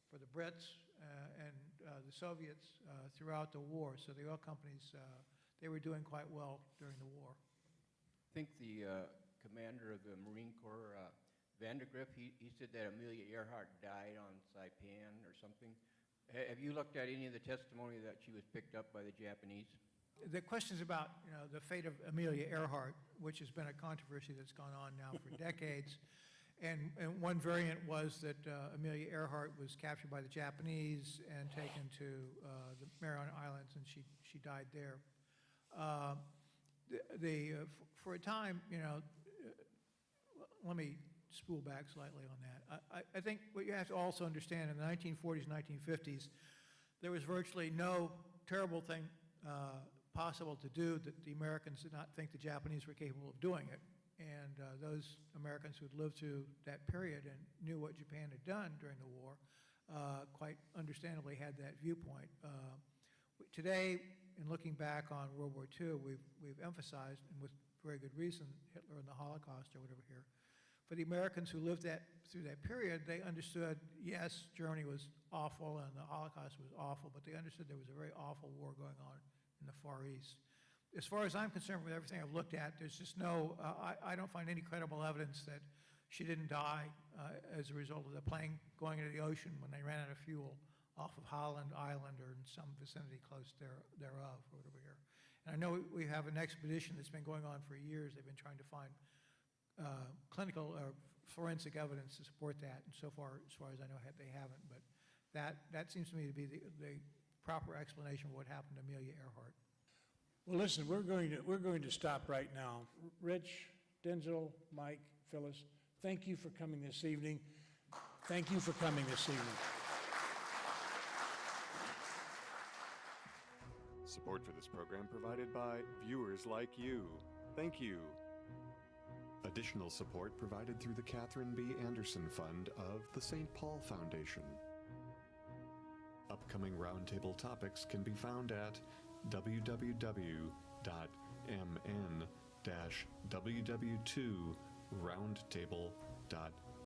for the Brits and the Soviets throughout the war. So the oil companies, they were doing quite well during the war. I think the commander of the Marine Corps, Vandergrift, he said that Amelia Earhart died on Saipan or something. Have you looked at any of the testimony that she was picked up by the Japanese? The questions about the fate of Amelia Earhart, which has been a controversy that's gone on now for decades. And one variant was that Amelia Earhart was captured by the Japanese and taken to the Mariana Islands, and she died there. For a time, let me spool back slightly on that. I think what you have to also understand, in the 1940s, 1950s, there was virtually no terrible thing possible to do that the Americans did not think the Japanese were capable of doing it. And those Americans who had lived through that period and knew what Japan had done during the war quite understandably had that viewpoint. Today, in looking back on World War II, we've emphasized, and with very good reason, Hitler and the Holocaust or whatever here. For the Americans who lived through that period, they understood, yes, Germany was awful and the Holocaust was awful, but they understood there was a very awful war going on in the Far East. As far as I'm concerned, with everything I've looked at, there's just no, I don't find any credible evidence that she didn't die as a result of the plane going into the ocean when they ran out of fuel off of Holland Island or in some vicinity close thereof, or whatever here. And I know we have an expedition that's been going on for years. They've been trying to find clinical or forensic evidence to support that, and so far as I know, they haven't. But That seems to me to be the proper explanation of what happened to Amelia Earhart. Well, listen, we're going to stop right now. Rich, Denzel, Mike, Phyllis, thank you for coming this evening. Thank you for coming this evening. Support for this program provided by viewers like you. Thank you. Additional support provided through the Catherine B. Anderson Fund of the St. Paul Foundation. Upcoming roundtable topics can be found at www.mn-ww2roundtable.org.